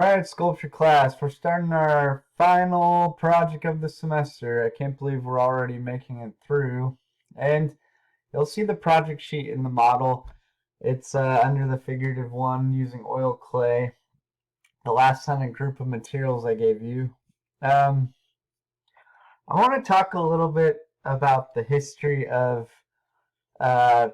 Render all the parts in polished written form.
Alright, sculpture class. We're starting our final project of the semester. I can't believe we're already making it through. And you'll see the project sheet in the model. It's under the figurative one using oil clay. The last time a group of materials I gave you. I want to talk a little bit about the history of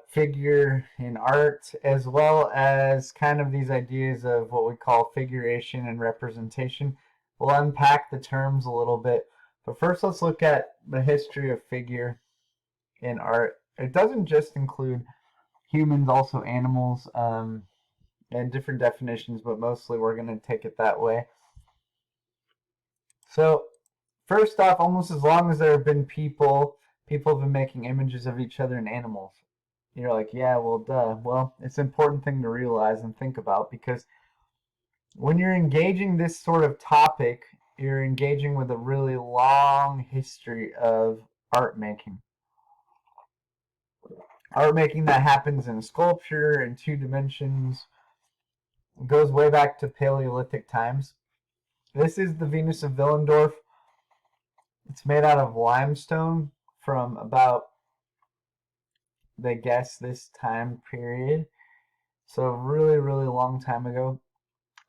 figure in art, as well as kind of these ideas of what we call figuration and representation. We'll unpack the terms a little bit, but first let's look at the history of figure in art. It doesn't just include humans, also animals, and different definitions, but mostly we're going to take it that way. So first off, almost as long as there have been people have been making images of each other and animals. You're like, yeah, well, duh. Well, it's an important thing to realize and think about, because when you're engaging this sort of topic, you're engaging with a really long history of art making. Art making that happens in sculpture in 2 dimensions. It goes way back to Paleolithic times. This is the Venus of Willendorf. It's made out of limestone from about, they guess, this time period. So really, really long time ago.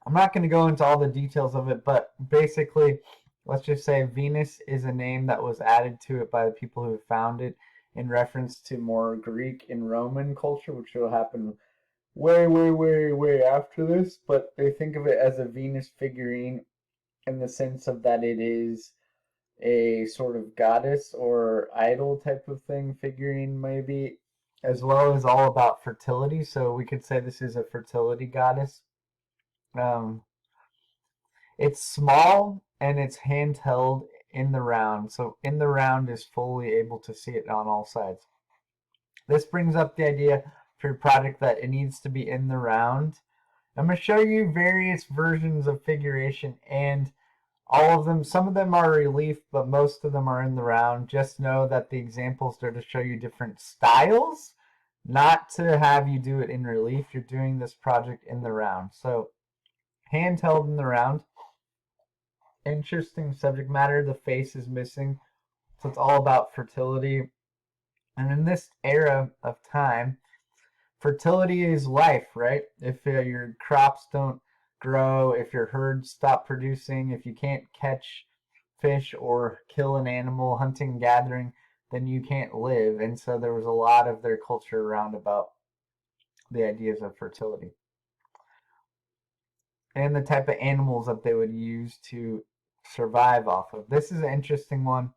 I'm not going to go into all the details of it, but basically, let's just say Venus is a name that was added to it by the people who found it in reference to more Greek and Roman culture, which will happen way, way, way, way after this. But they think of it as a Venus figurine in the sense of that it is a sort of goddess or idol type of thing, figurine maybe, as well as all about fertility. So we could say this is a fertility goddess. It's small and it's handheld in the round. So in the round is fully able to see it on all sides. This brings up the idea for your project that it needs to be in the round. I'm going to show you various versions of figuration, and all of them, some of them are relief, but most of them are in the round. Just know that the examples are to show you different styles, not to have you do it in relief. You're doing this project in the round. So handheld in the round. Interesting subject matter. The face is missing. So it's all about fertility. And in this era of time, fertility is life, right? If your crops don't grow, if your herds stop producing, if you can't catch fish or kill an animal, hunting and gathering, then you can't live. And so there was a lot of their culture around about the ideas of fertility and the type of animals that they would use to survive off of. This is an interesting one.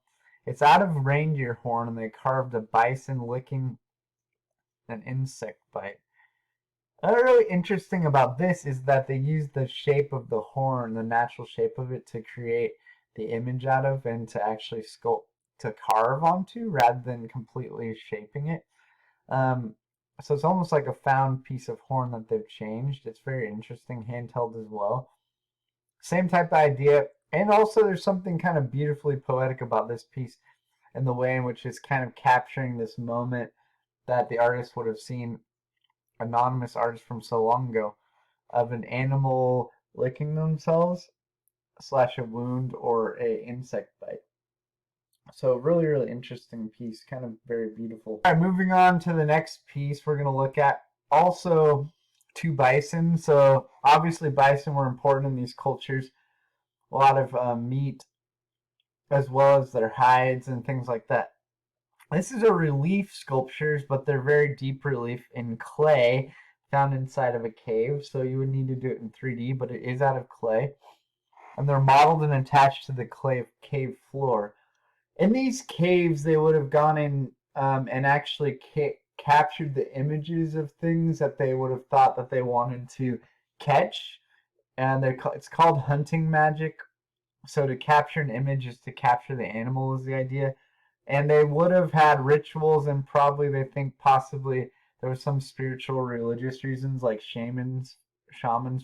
It's out of reindeer horn, and they carved a bison licking an insect bite. What's really interesting about this is that they used the shape of the horn, the natural shape of it, to create the image out of and to actually sculpt, to carve onto, rather than completely shaping it. So it's almost like a found piece of horn that they've changed. It's very interesting, handheld as well. Same type of idea. And also there's something kind of beautifully poetic about this piece and the way in which it's kind of capturing this moment that the artist would have seen, anonymous artist from so long ago, of an animal licking themselves / a wound or a insect bite. So really, really interesting piece, kind of very beautiful. All right, moving on to the next piece we're going to look at. Also 2 bison. So obviously bison were important in these cultures. A lot of meat, as well as their hides and things like that. This is a relief sculptures, but they're very deep relief in clay found inside of a cave. So you would need to do it in 3D, but it is out of clay. And they're modeled and attached to the clay cave floor. In these caves, they would have gone in and actually captured the images of things that they would have thought that they wanted to catch. And it's called hunting magic. So to capture an image is to capture the animal, is the idea. And they would have had rituals, and probably they think possibly there was some spiritual religious reasons, like shamans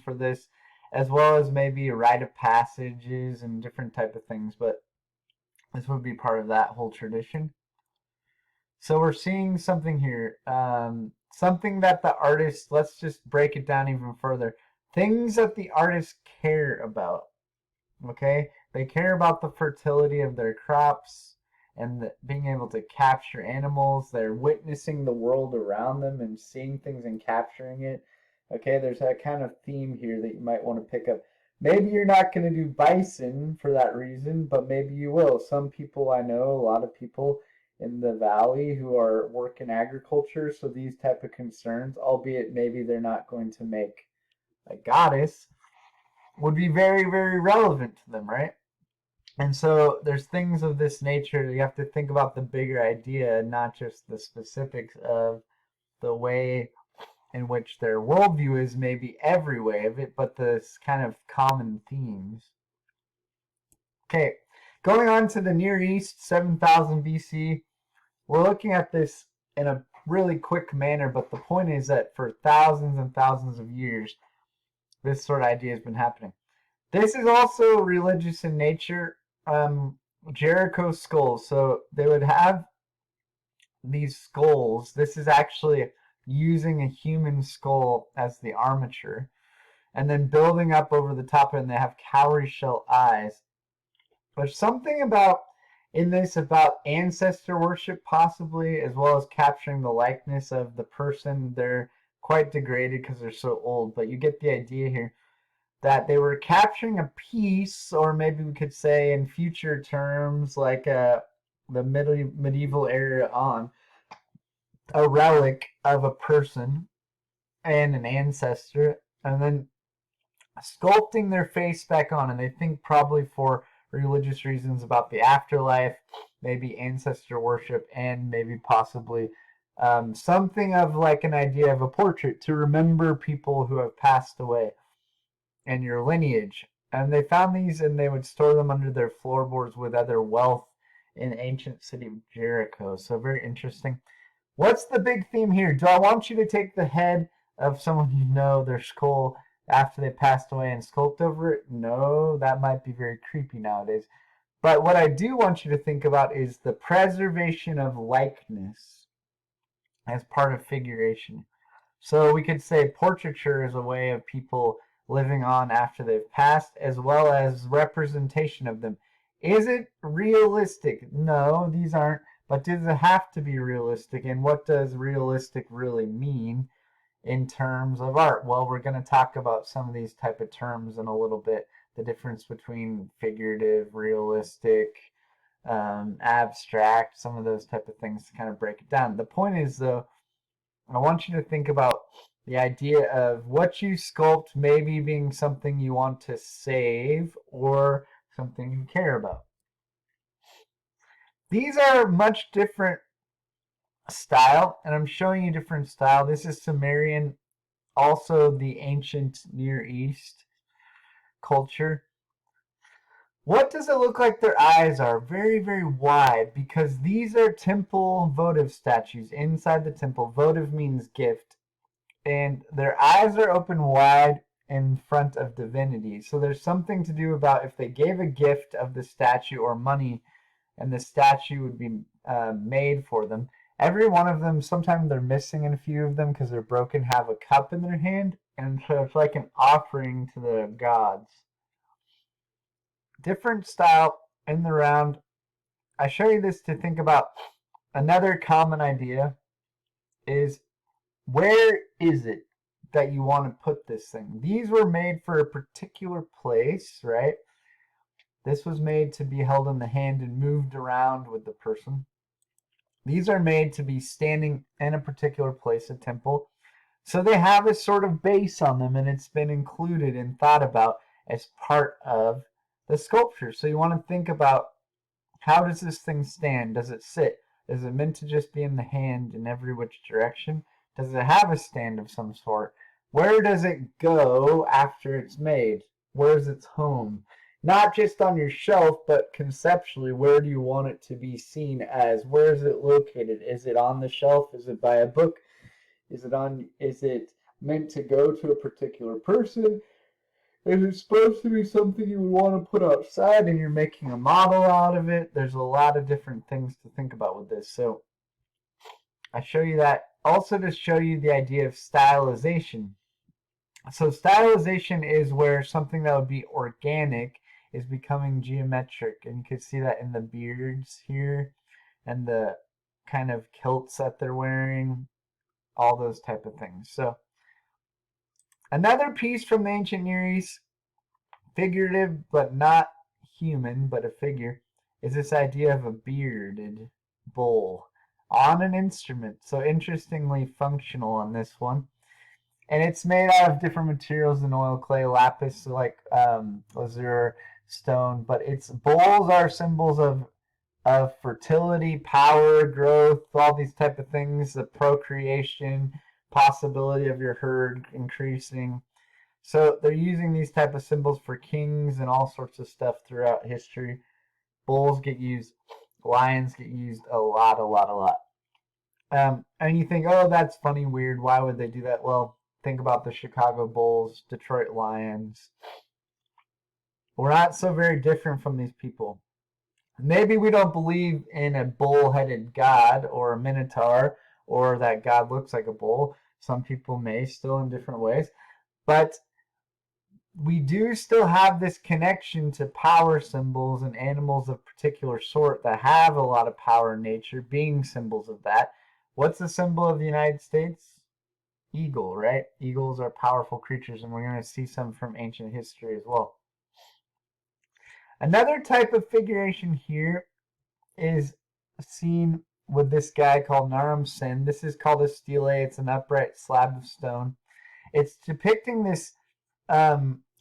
for this, as well as maybe a rite of passages and different type of things. But this would be part of that whole tradition. So we're seeing something here, something that the artist, let's just break it down even further. things that the artists care about. Okay? They care about the fertility of their crops and being able to capture animals. They're witnessing the world around them and seeing things and capturing it. Okay, there's that kind of theme here that you might want to pick up. Maybe you're not going to do bison for that reason, but maybe you will. Some people I know, a lot of people in the valley who are work in agriculture, so these type of concerns, albeit maybe they're not going to make a goddess, would be very, very relevant to them, right? And so there's things of this nature. You have to think about the bigger idea, not just the specifics of the way in which their worldview is, maybe every way of it, but the kind of common themes. Okay, going on to the Near East, 7000 BC. We're looking at this in a really quick manner, but the point is that for thousands and thousands of years, this sort of idea has been happening. This is also religious in nature. Jericho Skull. So they would have these skulls. This is actually using a human skull as the armature, and then building up over the top, and they have cowrie shell eyes. There's something about ancestor worship, possibly, as well as capturing the likeness of the person. They're quite degraded because they're so old, but you get the idea here that they were capturing a piece, or maybe we could say in future terms, like the medieval era on, a relic of a person and an ancestor, and then sculpting their face back on. And they think probably for religious reasons about the afterlife, maybe ancestor worship, and maybe possibly something of like an idea of a portrait to remember people who have passed away and your lineage. And they found these, and they would store them under their floorboards with other wealth in the ancient city of Jericho. So very interesting. What's the big theme here? Do I want you to take the head of someone you know, their skull, after they passed away and sculpt over it? No, that might be very creepy nowadays. But what I do want you to think about is the preservation of likeness as part of figuration. So we could say portraiture is a way of people living on after they've passed, as well as representation of them. Is it realistic? No, these aren't. But does it have to be realistic? And what does realistic really mean in terms of art? Well, we're going to talk about some of these type of terms in a little bit. The difference between figurative, realistic, abstract, some of those type of things to kind of break it down. The point is, though, I want you to think about the idea of what you sculpt maybe being something you want to save or something you care about. These are much different style, and I'm showing you different style. This is Sumerian, also the ancient Near East culture. What does it look like their eyes are? Very, very wide, because these are temple votive statues inside the temple. Votive means gift. And their eyes are open wide in front of divinity. So there's something to do about if they gave a gift of the statue or money, and the statue would be made for them. Every one of them, sometimes they're missing in a few of them because they're broken, have a cup in their hand, and so it's like an offering to the gods. Different style in the round. I show you this to think about another common idea is, where is it that you want to put this thing? These were made for a particular place, right? This was made to be held in the hand and moved around with the person. These are made to be standing in a particular place, a temple. So they have a sort of base on them, and it's been included and thought about as part of the sculpture. So you want to think about, how does this thing stand? Does it sit? Is it meant to just be in the hand in every which direction? Does it have a stand of some sort? Where does it go after it's made? Where's its home? Not just on your shelf, but conceptually, where do you want it to be seen as? Where is it located? Is it on the shelf? Is it by a book? Is it meant to go to a particular person? Is it supposed to be something you would want to put outside and you're making a model out of it? There's a lot of different things to think about with this. So I show you that also to show you the idea of stylization. So stylization is where something that would be organic is becoming geometric. And you can see that in the beards here and the kind of kilts that they're wearing, all those type of things. So another piece from the ancient Near East, figurative but not human, but a figure, is this idea of a bearded bull on an instrument. So interestingly functional on this one. And it's made out of different materials than oil, clay, lapis, like azure, stone. But its bulls are symbols of fertility, power, growth, all these type of things, the procreation, possibility of your herd increasing. So they're using these type of symbols for kings and all sorts of stuff throughout history. Bulls get used, lions get used a lot, a lot, a lot. And you think, oh, that's funny, weird. Why would they do that? Well, think about the Chicago Bulls, Detroit Lions. We're not so very different from these people. Maybe we don't believe in a bull-headed god or a Minotaur or that God looks like a bull. Some people may still in different ways. But we do still have this connection to power symbols and animals of particular sort that have a lot of power in nature being symbols of that. What's the symbol of the United States? Eagle, right? Eagles are powerful creatures, and we're going to see some from ancient history as well. Another type of figuration here is seen with this guy called Naram Sin. This is called a stele. It's an upright slab of stone. It's depicting this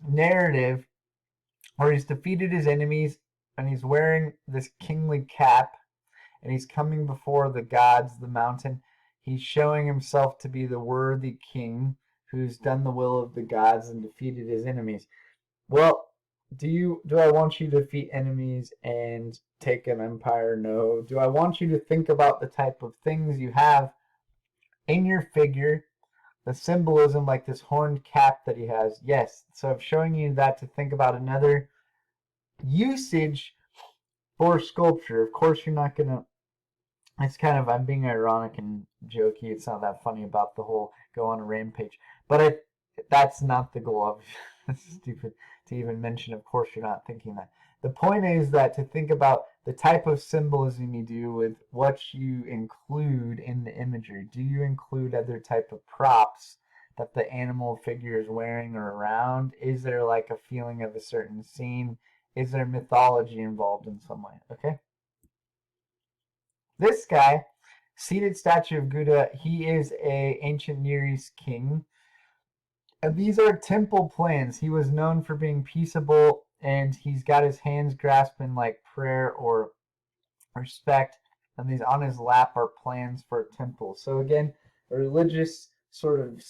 narrative where he's defeated his enemies and he's wearing this kingly cap and he's coming before the gods, the mountain. He's showing himself to be the worthy king who's done the will of the gods and defeated his enemies. Well, do I want you to defeat enemies and take an empire? No. Do I want you to think about the type of things you have in your figure, the symbolism like this horned cap that he has? Yes. So I'm showing you that to think about another usage for sculpture. Of course, you're not going to, it's kind of, I'm being ironic and jokey. It's not that funny about the whole go on a rampage. But that's not the goal. It's stupid to even mention. Of course, you're not thinking that. The point is that to think about the type of symbolism you do with what you include in the imagery. Do you include other type of props that the animal figure is wearing or around? Is there like a feeling of a certain scene? Is there mythology involved in some way? Okay. This guy, seated statue of Buddha, he is a ancient Near East king. And these are temple plans. He was known for being peaceable, and he's got his hands grasped in like prayer or respect, and these on his lap are plans for a temple. So again, a religious sort of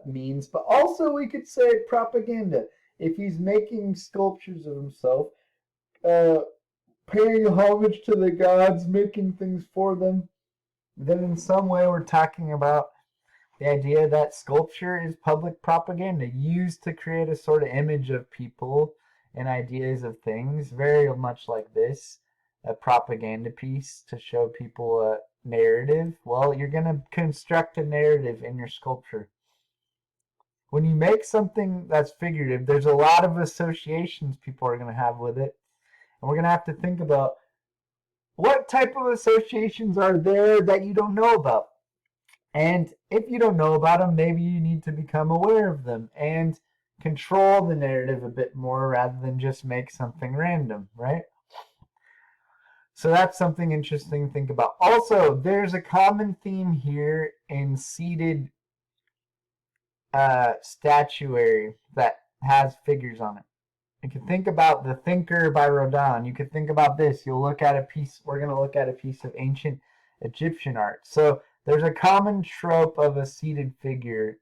means, but also we could say propaganda. If he's making sculptures of himself, paying homage to the gods, making things for them, then in some way we're talking about the idea that sculpture is public propaganda, used to create a sort of image of people and ideas of things, very much like this, a propaganda piece to show people a narrative. Well, you're going to construct a narrative in your sculpture. When you make something that's figurative, there's a lot of associations people are going to have with it. And we're going to have to think about what type of associations are there that you don't know about. And if you don't know about them, maybe you need to become aware of them and control the narrative a bit more rather than just make something random, right? So that's something interesting to think about. Also, there's a common theme here in seated statuary that has figures on it. You can think about The Thinker by Rodin. You could think about this. You'll look at a piece, we're going to look at a piece of ancient Egyptian art. So there's a common trope of a seated figure.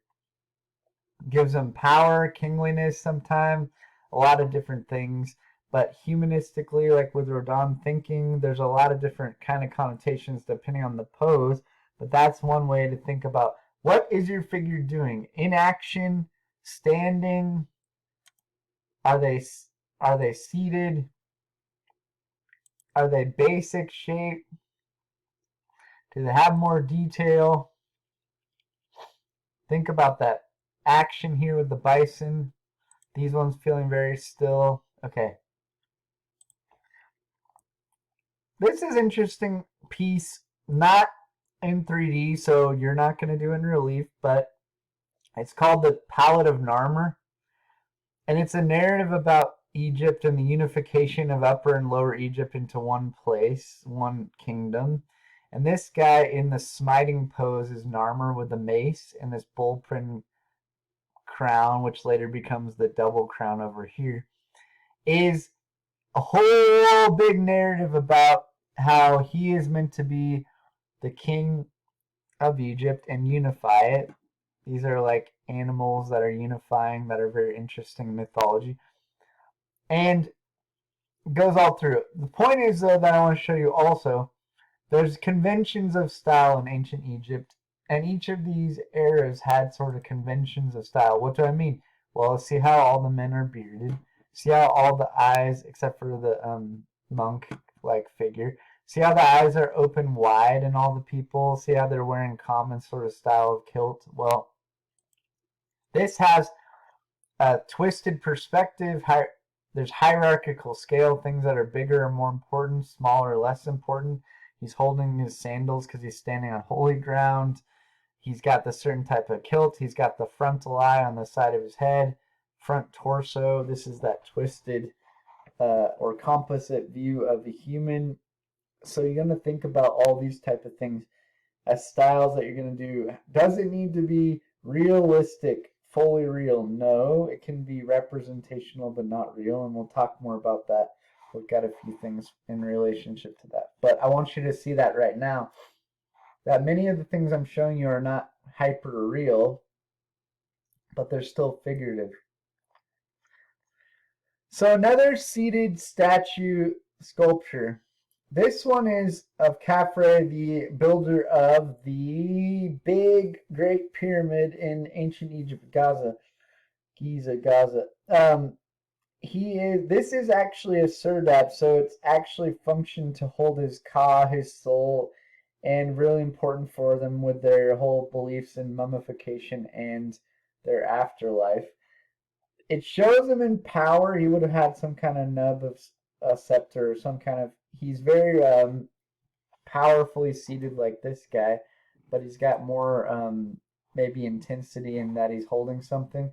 Gives them power, kingliness sometimes, a lot of different things. But humanistically, like with Rodin thinking, there's a lot of different kind of connotations depending on the pose. But that's one way to think about what is your figure doing? In action, standing, are they seated? Are they basic shape? Do they have more detail? Think about that. action here with the bison. These ones feeling very still. Okay. This is interesting piece, not in 3D, so you're not going to do in relief, but it's called the Palliative Narmer, and it's a narrative about Egypt and the unification of Upper and Lower Egypt into one place, one kingdom. And this guy in the smiting pose is Narmer with a mace and this bullprint crown, which later becomes the double crown over here, is a whole big narrative about how he is meant to be the king of Egypt and unify it. These are like animals that are unifying, that are very interesting in mythology. And goes all through. The point is, though, that I want to show you also, there's conventions of style in ancient Egypt, and each of these eras had sort of conventions of style. What do I mean? Well, see how all the men are bearded. See how all the eyes, except for the monk-like figure, see how the eyes are open wide in all the people? See how they're wearing common sort of style of kilt? Well, this has a twisted perspective. There's hierarchical scale, things that are bigger or more important, smaller or less important. He's holding his sandals because he's standing on holy ground. He's got the certain type of kilt. He's got the frontal eye on the side of his head, front torso. This is that twisted or composite view of the human. So you're going to think about all these type of things as styles that you're going to do. Does it need to be realistic, fully real? No, it can be representational but not real, and we'll talk more about that. We've got a few things in relationship to that. But I want you to see that right now, that many of the things I'm showing you are not hyper real, but they're still figurative. So another seated statue sculpture. This one is of Khafre, the builder of the big Great Pyramid in ancient Egypt, Gaza. This is actually a serdab, so it's actually functioned to hold his ka, his soul, and really important for them with their whole beliefs in mummification and their afterlife. It shows him in power. He would have had some kind of nub of a scepter or some kind of. He's very powerfully seated like this guy, but he's got more maybe intensity in that he's holding something.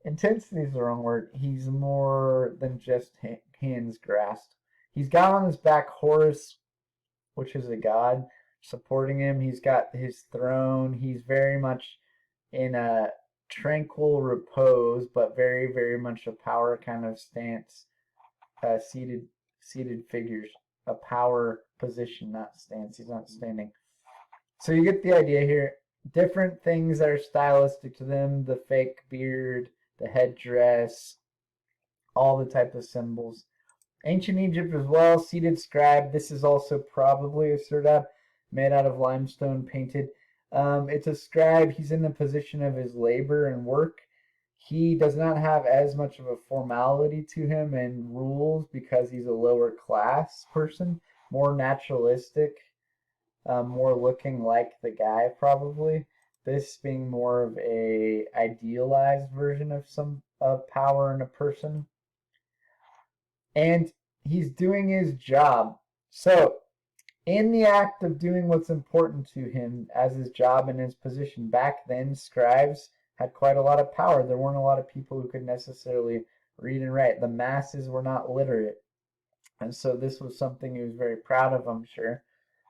Intensity is the wrong word. He's more than just hands grasped. He's got on his back Horus, which is a god, supporting him. He's got his throne. He's very much in a tranquil repose, but very, very much a power kind of stance. Seated figures, a power position, not stance. He's not standing. So you get the idea here. Different things that are stylistic to them: the fake beard, the headdress, all the type of symbols. Ancient Egypt as well, seated scribe. This is also probably a serdab made out of limestone painted. It's a scribe. He's in the position of his labor and work. He does not have as much of a formality to him and rules because he's a lower class person, more naturalistic, more looking like the guy probably. This being more of a idealized version of some power in a person. And he's doing his job. So, in the act of doing what's important to him as his job and his position, back then, scribes had quite a lot of power. There weren't a lot of people who could necessarily read and write. The masses were not literate. And so this was something he was very proud of, I'm sure,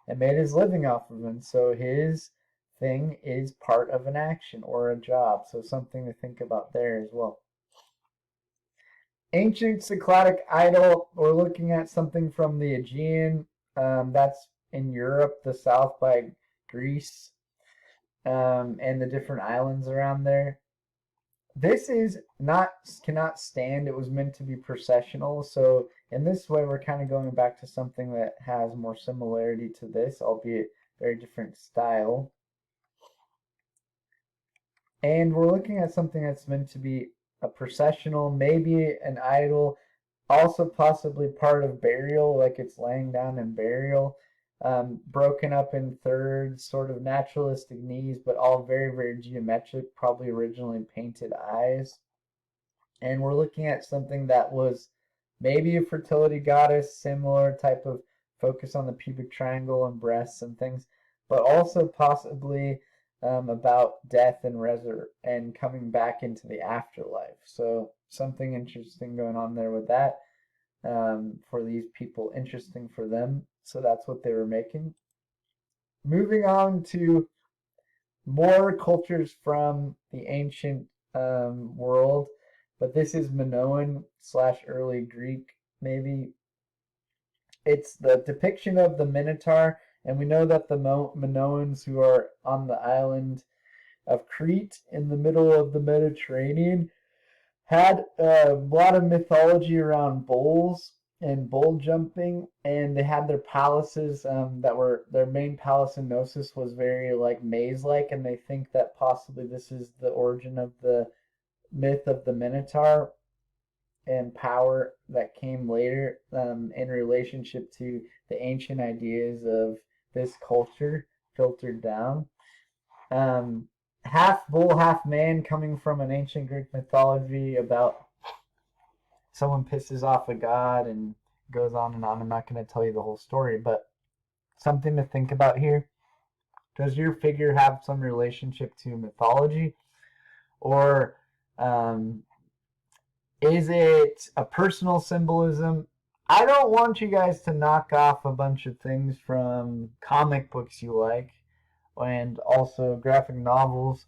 and made his living off of. And so his thing is part of an action or a job. So something to think about there as well. Ancient Socratic idol. We're looking at something from the Aegean. That's in Europe, the south by Greece, and the different islands around there. This is cannot stand. It was meant to be processional. So in this way, we're kind of going back to something that has more similarity to this, albeit very different style. And we're looking at something that's meant to be a processional, maybe an idol, also possibly part of burial, like it's laying down in burial. broken up in thirds, sort of naturalistic knees, but all very, very geometric, probably originally painted eyes. And we're looking at something that was maybe a fertility goddess, similar type of focus on the pubic triangle and breasts and things, but also possibly about death and and coming back into the afterlife. So something interesting going on there with that for these people, interesting for them. So that's what they were making. Moving on to more cultures from the ancient world, but this is Minoan / early Greek, maybe. It's the depiction of the Minotaur, and we know that the Minoans who are on the island of Crete in the middle of the Mediterranean had a lot of mythology around bulls and bull jumping, and they had their palaces that were their main palace in Knossos was very like maze-like, and they think that possibly this is the origin of the myth of the Minotaur and power that came later in relationship to the ancient ideas of this culture filtered down. Half bull, half man, coming from an ancient Greek mythology about someone pisses off a god and goes on and on. I'm not going to tell you the whole story, but something to think about here. Does your figure have some relationship to mythology? Or is it a personal symbolism? I don't want you guys to knock off a bunch of things from comic books you like and also graphic novels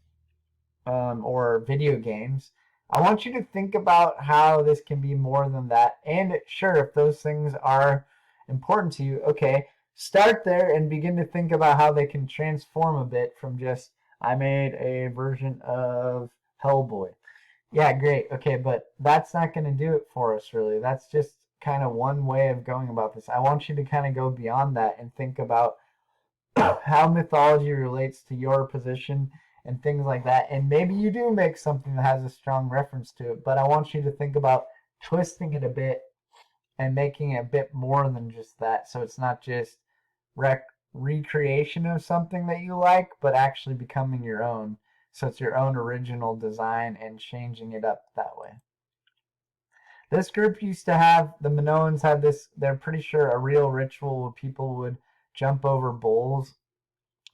or video games. I want you to think about how this can be more than that. And sure, if those things are important to you, okay, start there and begin to think about how they can transform a bit from just, I made a version of Hellboy. Yeah, great. Okay, but that's not going to do it for us, really. That's just kind of one way of going about this. I want you to kind of go beyond that and think about how mythology relates to your position and things like that. And maybe you do make something that has a strong reference to it, but I want you to think about twisting it a bit and making it a bit more than just that. So it's not just recreation of something that you like, but actually becoming your own. So it's your own original design and changing it up that way. This group used to have, the Minoans had this, they're pretty sure, a real ritual where people would jump over bulls,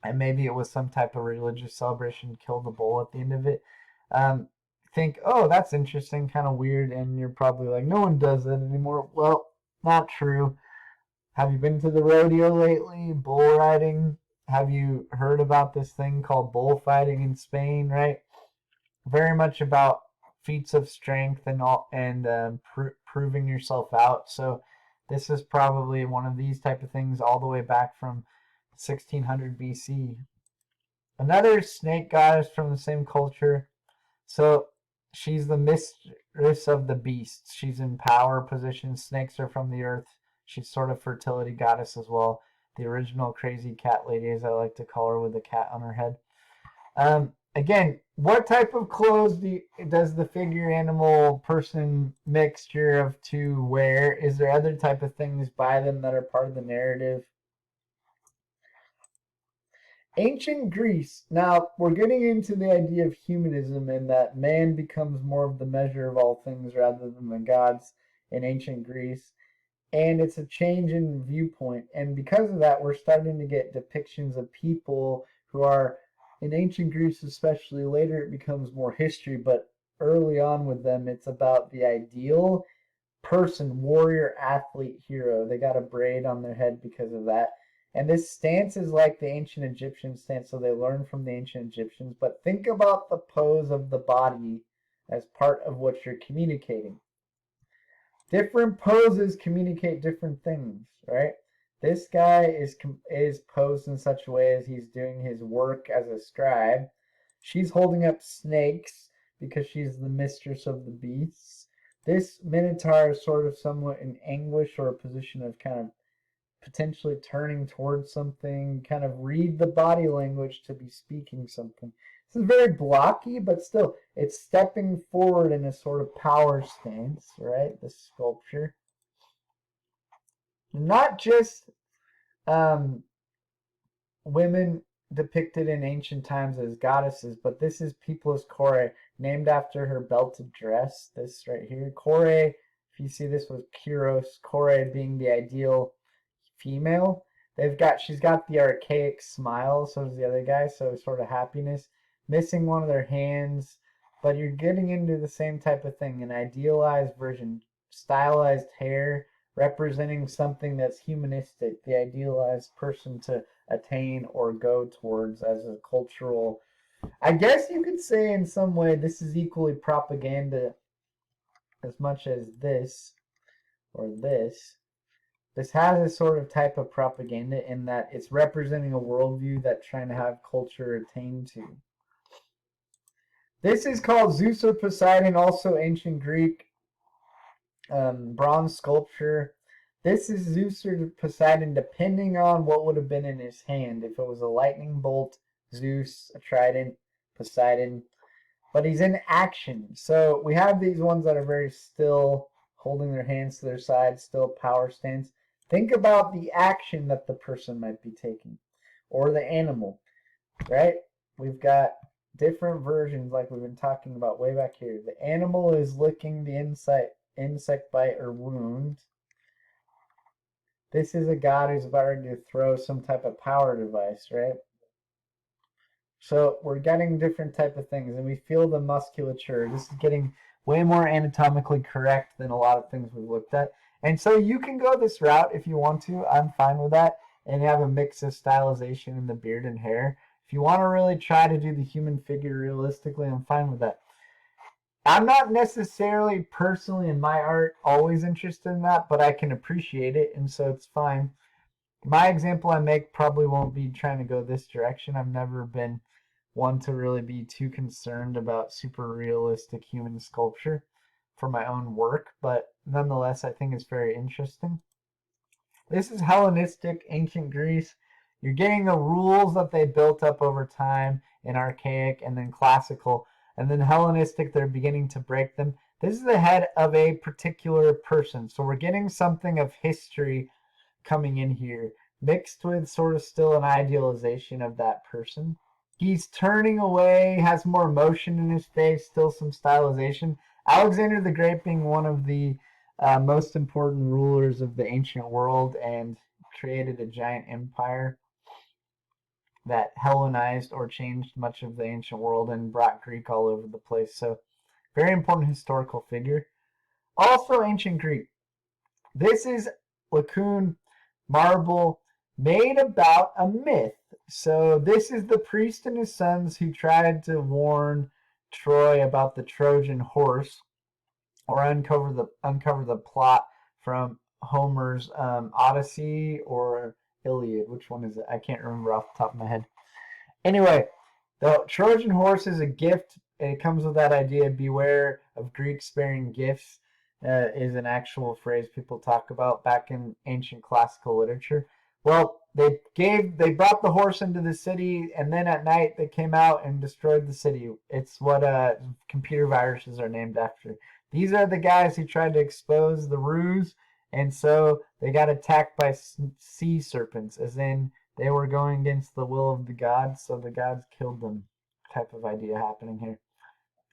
and maybe it was some type of religious celebration, kill the bull at the end of it. Think, oh, that's interesting, kind of weird, and you're probably like, no one does that anymore. Well, not true. Have you been to the rodeo lately? Bull riding? Have you heard about this thing called bullfighting in Spain, right? Very much about feats of strength and all, and proving yourself out. So this is probably one of these type of things all the way back from 1600 BC. Another snake goddess from the same culture. So she's the mistress of the beasts. She's in power position. Snakes are from the earth. She's sort of fertility goddess as well. The original crazy cat lady, as I like to call her, with a cat on her head. Again, what type of clothes does the figure animal person mixture of two wear? Is there other type of things by them that are part of the narrative? Ancient Greece. Now, we're getting into the idea of humanism and that man becomes more of the measure of all things rather than the gods in ancient Greece. And it's a change in viewpoint. And because of that, we're starting to get depictions of people who are, in ancient Greece especially, later it becomes more history, but early on with them, it's about the ideal person, warrior, athlete, hero. They got a braid on their head because of that. And this stance is like the ancient Egyptian stance, so they learn from the ancient Egyptians. But think about the pose of the body as part of what you're communicating. Different poses communicate different things, right? This guy is posed in such a way as he's doing his work as a scribe. She's holding up snakes because she's the mistress of the beasts. This Minotaur is sort of somewhat in anguish or a position of kind of potentially turning towards something, kind of read the body language to be speaking something. This is very blocky, but still, it's stepping forward in a sort of power stance, right? This sculpture. Not just women depicted in ancient times as goddesses, but this is Peoples Kore, named after her belted dress. This right here. Kore, if you see this was Kyros, Kore being the ideal female. She's got the archaic smile, so does the other guy, so sort of happiness. Missing one of their hands, but you're getting into the same type of thing, an idealized version, stylized hair, representing something that's humanistic, the idealized person to attain or go towards as a cultural. I guess you could say in some way this is equally propaganda as much as this or this. This has a sort of type of propaganda in that it's representing a worldview that's trying to have culture attain to. This is called Zeus or Poseidon, also ancient Greek bronze sculpture. This is Zeus or Poseidon, depending on what would have been in his hand. If it was a lightning bolt, Zeus, a trident, Poseidon. But he's in action. So we have these ones that are very still, holding their hands to their sides, still power stance. Think about the action that the person might be taking, or the animal, right? We've got different versions like we've been talking about way back here. The animal is licking the insect bite or wound. This is a god who's about ready to throw some type of power device, right? So we're getting different type of things, and we feel the musculature. This is getting way more anatomically correct than a lot of things we've looked at. And so you can go this route if you want to. I'm fine with that. And have a mix of stylization in the beard and hair. If you want to really try to do the human figure realistically, I'm fine with that. I'm not necessarily personally in my art always interested in that, but I can appreciate it, and so it's fine. My example I make probably won't be trying to go this direction. I've never been one to really be too concerned about super realistic human sculpture for my own work, but nonetheless I think it's very interesting. This is Hellenistic, ancient Greece. You're getting the rules that they built up over time in archaic and then classical, and then Hellenistic, they're beginning to break them. This is the head of a particular person, so we're getting something of history coming in here, mixed with sort of still an idealization of that person. He's turning away, has more emotion in his face, still some stylization. Alexander the Great being one of the most important rulers of the ancient world and created a giant empire that Hellenized or changed much of the ancient world and brought Greek all over the place. So, very important historical figure. Also ancient Greek. This is Laocoon marble made about a myth. So this is the priest and his sons who tried to warn Troy about the Trojan horse, or uncover the plot from Homer's Odyssey or Iliad. Which one is it? I can't remember off the top of my head. Anyway, the Trojan horse is a gift, and it comes with that idea: beware of Greeks bearing gifts. Is an actual phrase people talk about back in ancient classical literature. Well, they brought the horse into the city, and then at night they came out and destroyed the city. It's what computer viruses are named after. These are the guys who tried to expose the ruse, and so they got attacked by sea serpents, as in they were going against the will of the gods, so the gods killed them. Type of idea happening here.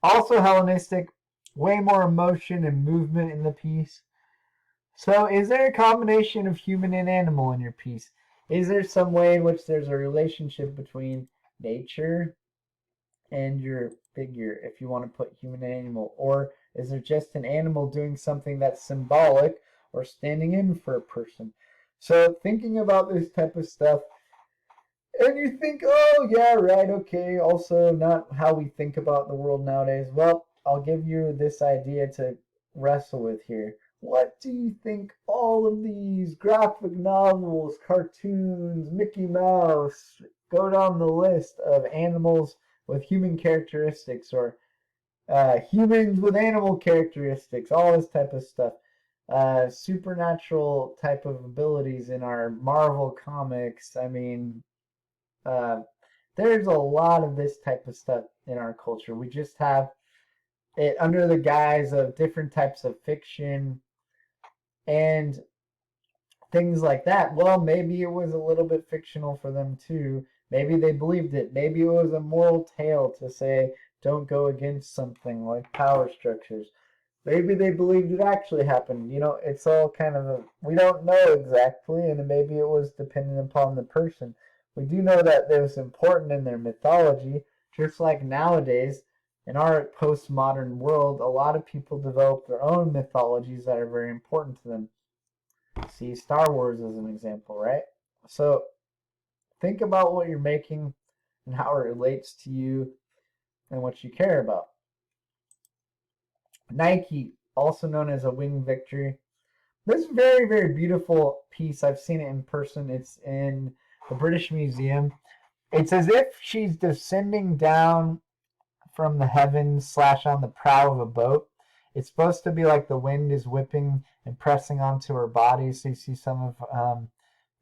Also Hellenistic, way more emotion and movement in the piece. So is there a combination of human and animal in your piece? Is there some way in which there's a relationship between nature and your figure, if you want to put human and animal? Or is there just an animal doing something that's symbolic or standing in for a person? So thinking about this type of stuff, and you think, oh yeah, right, okay, also not how we think about the world nowadays. Well, I'll give you this idea to wrestle with here. What do you think all of these graphic novels, cartoons, Mickey Mouse, go down the list of animals with human characteristics, or humans with animal characteristics, all this type of stuff. Supernatural type of abilities in our Marvel comics. I mean, there's a lot of this type of stuff in our culture. We just have it under the guise of different types of fiction. And things like that. Well, maybe it was a little bit fictional for them too. Maybe they believed it. Maybe it was a moral tale to say, don't go against something like power structures. Maybe they believed it actually happened. It's all kind of we don't know exactly, and maybe it was dependent upon the person. We do know that it was important in their mythology, just like nowadays, in our postmodern world, a lot of people develop their own mythologies that are very important to them. See Star Wars as an example, right? So think about what you're making and how it relates to you and what you care about. Nike, also known as a winged victory. This very, very beautiful piece. I've seen it in person. It's in the British Museum. It's as if she's descending down from the heavens / on the prow of a boat. It's supposed to be like the wind is whipping and pressing onto her body. So you see some of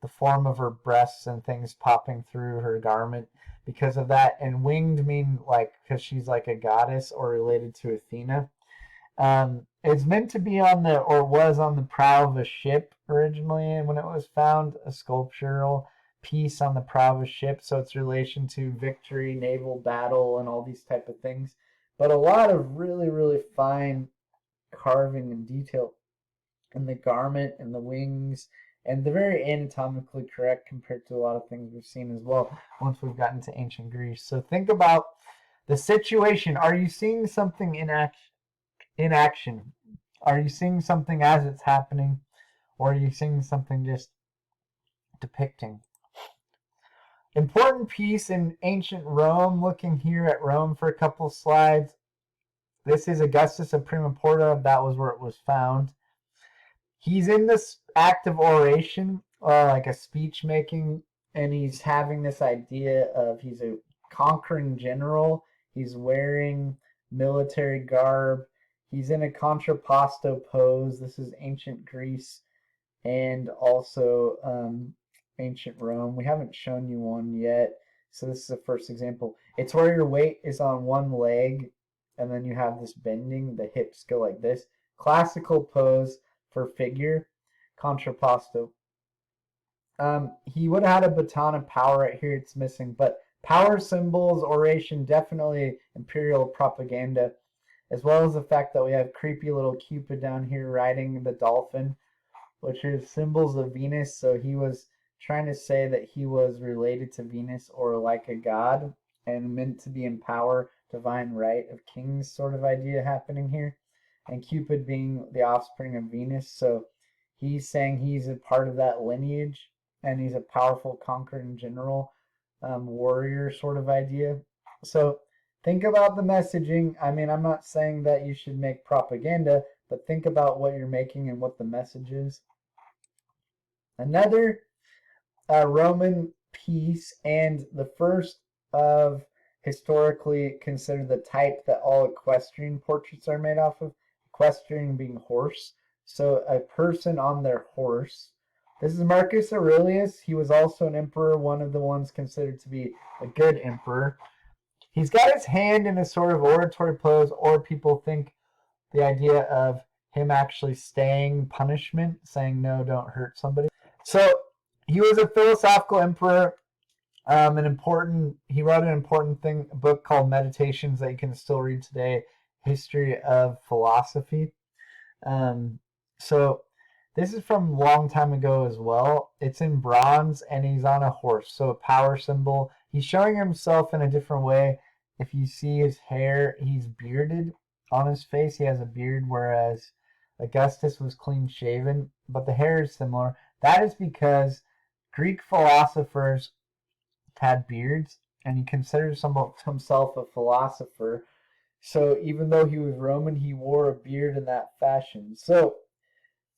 the form of her breasts and things popping through her garment because of that. And winged mean like because she's like a goddess or related to Athena. It's meant to be was on the prow of a ship originally, and when it was found, a sculptural piece on the prow of a ship, so it's relation to victory, naval battle, and all these type of things. But a lot of really, really fine carving and detail in the garment and the wings, and they're very anatomically correct compared to a lot of things we've seen as well once we've gotten to ancient Greece. So think about the situation. Are you seeing something in action? Are you seeing something as it's happening, or are you seeing something just depicting? Important piece in ancient Rome, looking here at Rome for a couple slides. This is Augustus of Prima Porta. That was where it was found. He's in this act of oration, like a speech making, and he's having this idea of he's a conquering general. He's wearing military garb. He's in a contrapposto pose. This is ancient Greece and also ancient Rome. We haven't shown you one yet, so this is the first example. It's where your weight is on one leg, and then you have this bending. The hips go like this. Classical pose for figure, contrapposto. He would have had a baton of power right here. It's missing, but power symbols, oration, definitely imperial propaganda, as well as the fact that we have creepy little Cupid down here riding the dolphin, which is symbols of Venus. So he was trying to say that he was related to Venus or like a god and meant to be in power, divine right of kings sort of idea happening here. And Cupid being the offspring of Venus. So he's saying he's a part of that lineage and he's a powerful conquering general, warrior sort of idea. So think about the messaging. I mean, I'm not saying that you should make propaganda, but think about what you're making and what the message is. Another Roman piece, and the first of historically considered the type that all equestrian portraits are made off of. Equestrian being horse. So a person on their horse. This is Marcus Aurelius. He was also an emperor, one of the ones considered to be a good emperor. He's got his hand in a sort of oratory pose, or people think the idea of him actually staying punishment, saying no, don't hurt somebody. So he was a philosophical emperor. He wrote an important book called Meditations that you can still read today, History of Philosophy. So this is from a long time ago as well. It's in bronze and he's on a horse, so a power symbol. He's showing himself in a different way. If you see his hair, he's bearded on his face. He has a beard, whereas Augustus was clean shaven, but the hair is similar. That is because Greek philosophers had beards, and he considered himself a philosopher. So even though he was Roman, he wore a beard in that fashion. So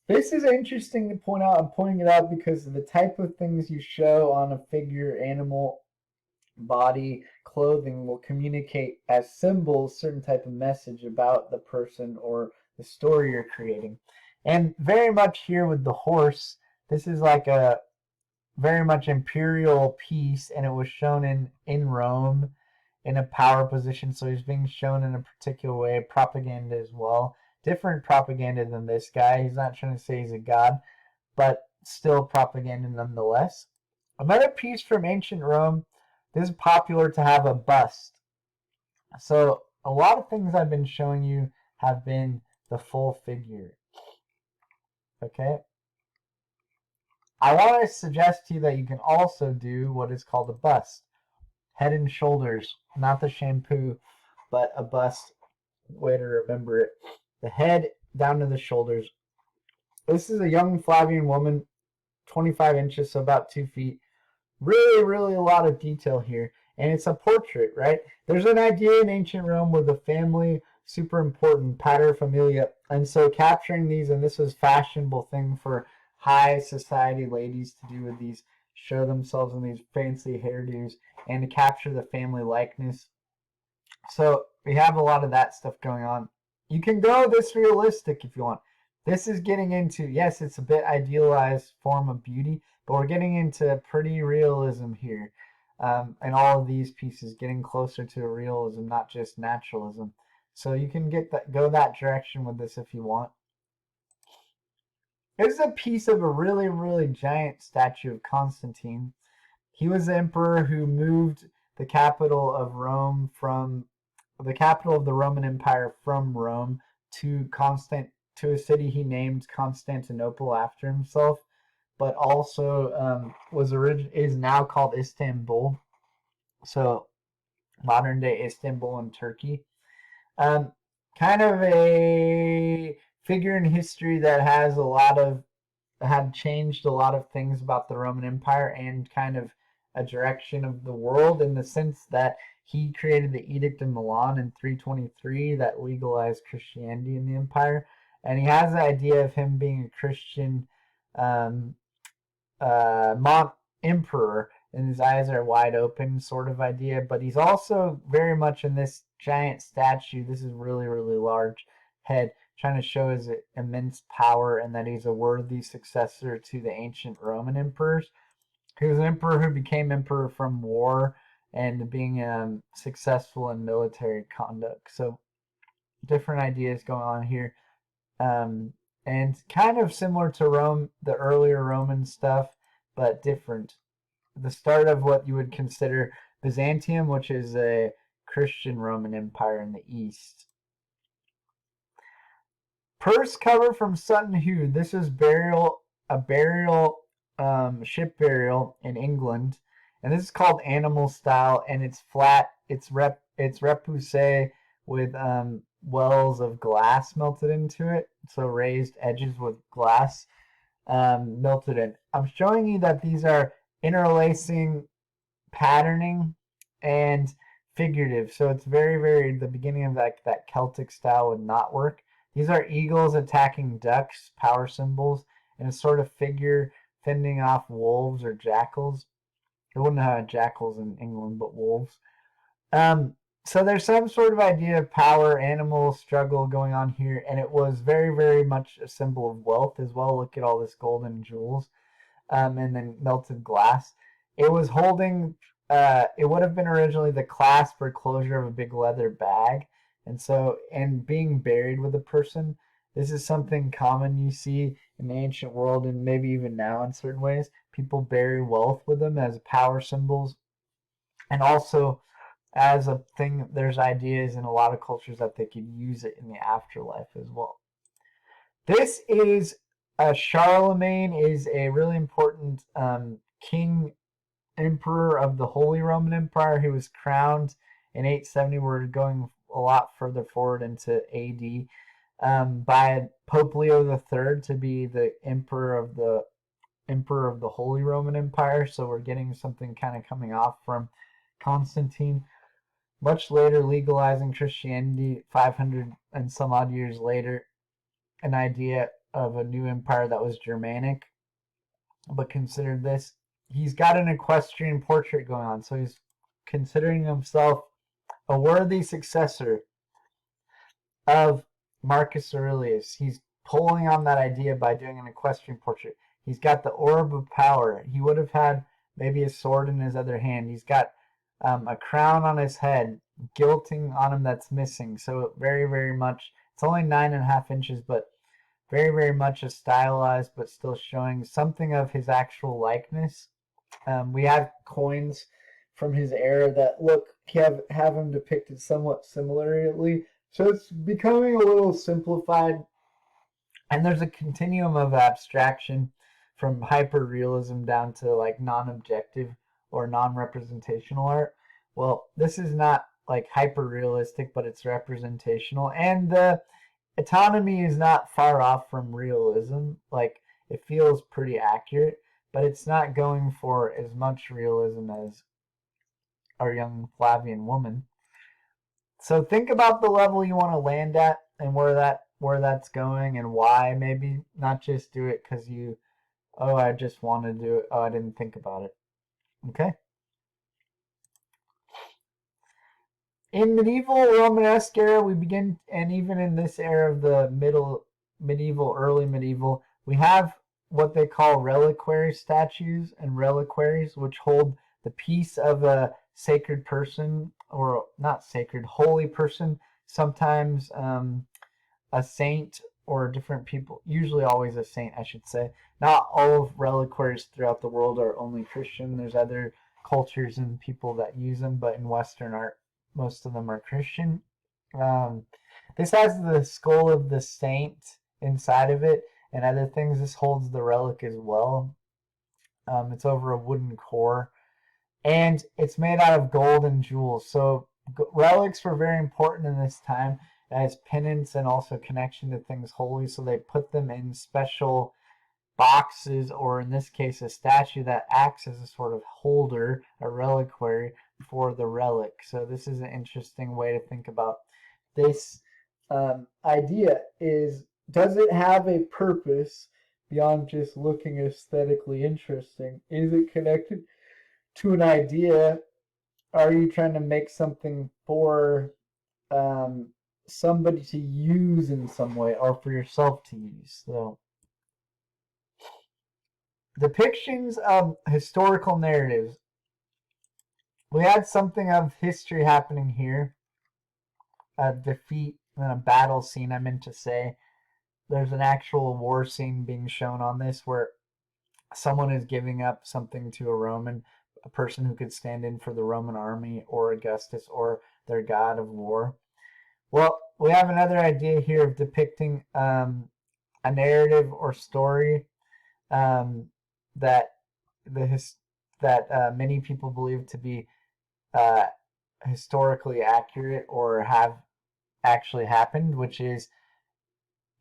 this is interesting to point out. I'm pointing it out because of the type of things you show on a figure, animal, body, clothing will communicate as symbols certain type of message about the person or the story you're creating. And very much here with the horse, this is like a very much imperial piece, and it was shown in Rome in a power position, so he's being shown in a particular way. Propaganda as well. Different propaganda than this guy. He's not trying to say he's a god, but still propaganda nonetheless. Another piece from ancient Rome, this is popular to have a bust. So a lot of things I've been showing you have been the full figure. Okay? I want to suggest to you that you can also do what is called a bust. Head and shoulders, not the shampoo, but a bust. Way to remember it. The head down to the shoulders. This is a young Flavian woman, 25 inches, so about 2 feet. Really, really a lot of detail here. And it's a portrait, right? There's an idea in ancient Rome where the family, super important, paterfamilia. And so capturing these, and this was a fashionable thing for high society ladies to do with these, show themselves in these fancy hairdos, and to capture the family likeness. So we have a lot of that stuff going on. You can go this realistic if you want. This is getting into, yes, it's a bit idealized form of beauty, but we're getting into pretty realism here. And all of these pieces getting closer to realism, not just naturalism. So you can go that direction with this if you want. This is a piece of a really, really giant statue of Constantine. He was the emperor who moved the capital of Rome from the capital of the Roman Empire from Rome to a city he named Constantinople after himself, but also is now called Istanbul. So modern day Istanbul in Turkey. Kind of a figure in history that had changed a lot of things about the Roman Empire and kind of a direction of the world, in the sense that he created the Edict of Milan in 323 that legalized Christianity in the empire. And he has the idea of him being a Christian emperor, and his eyes are wide open sort of idea. But he's also very much in this giant statue. This is really, really large head, trying to show his immense power and that he's a worthy successor to the ancient Roman emperors. He was an emperor who became emperor from war and being successful in military conduct. So different ideas going on here. And kind of similar to Rome, the earlier Roman stuff, but different. The start of what you would consider Byzantium, which is a Christian Roman Empire in the east. Purse cover from Sutton Hoo. This is ship burial in England, and this is called animal style, and it's flat. It's repoussé with wells of glass melted into it, so raised edges with glass melted in. I'm showing you that these are interlacing patterning and figurative, so it's very, very the beginning of that Celtic style would not work. These are eagles attacking ducks, power symbols, and a sort of figure fending off wolves or jackals. They wouldn't have jackals in England, but wolves. So there's some sort of idea of power, animal struggle going on here, and it was very, very much a symbol of wealth as well. Look at all this gold and jewels, and then melted glass. It was holding, it would have been originally the clasp or closure of a big leather bag, and being buried with a person. This is something common you see in the ancient world, and maybe even now in certain ways. People bury wealth with them as power symbols, and also as a thing. There's ideas in a lot of cultures that they could use it in the afterlife as well. This is Charlemagne is a really important king, emperor of the Holy Roman Empire. He was crowned in 870. We're going a lot further forward into AD. By Pope Leo III to be the emperor of the Holy Roman Empire. So we're getting something kind of coming off from Constantine. Much later, legalizing Christianity 500 and some odd years later, an idea of a new empire that was Germanic, but considered this. He's got an equestrian portrait going on, so he's considering himself a worthy successor of Marcus Aurelius. He's pulling on that idea by doing an equestrian portrait. He's got the orb of power. He would have had maybe a sword in his other hand. He's got a crown on his head, gilting on him that's missing. So very, very much, it's only 9.5 inches, but very, very much a stylized, but still showing something of his actual likeness. We have coins from his era that have him depicted somewhat similarly. So it's becoming a little simplified. And there's a continuum of abstraction from hyperrealism down to like non-objective or non-representational art. Well, this is not like hyper-realistic, but it's representational. And the autonomy is not far off from realism. Like, it feels pretty accurate, but it's not going for as much realism as our young Flavian woman. So think about the level you want to land at and where that's going and why. Maybe not just do it because I just want to do it. Oh, I didn't think about it. Okay. In medieval Romanesque era, we begin, and even in this era of the early medieval, we have what they call reliquary statues and reliquaries, which hold the piece of a sacred person, or not sacred, holy person, sometimes a saint or different people, usually always a saint, I should say. Not all of reliquaries throughout the world are only Christian. There's other cultures and people that use them, but in Western art, most of them are Christian. This has the skull of the saint inside of it, and other things. This holds the relic as well. It's over a wooden core, and it's made out of gold and jewels. So relics were very important in this time as penance and also connection to things holy. So they put them in special boxes, or in this case, a statue that acts as a sort of holder, a reliquary for the relic. So this is an interesting way to think about this idea. Does it have a purpose beyond just looking aesthetically interesting? Is it connected to an idea? Are you trying to make something for somebody to use in some way, or for yourself to use? So depictions of historical narratives. We had something of history happening here. A defeat and a battle scene, I meant to say. There's an actual war scene being shown on this where someone is giving up something to a person who could stand in for the Roman army or Augustus or their god of war. Well, we have another idea here of depicting a narrative or story that many people believe to be historically accurate or have actually happened, which is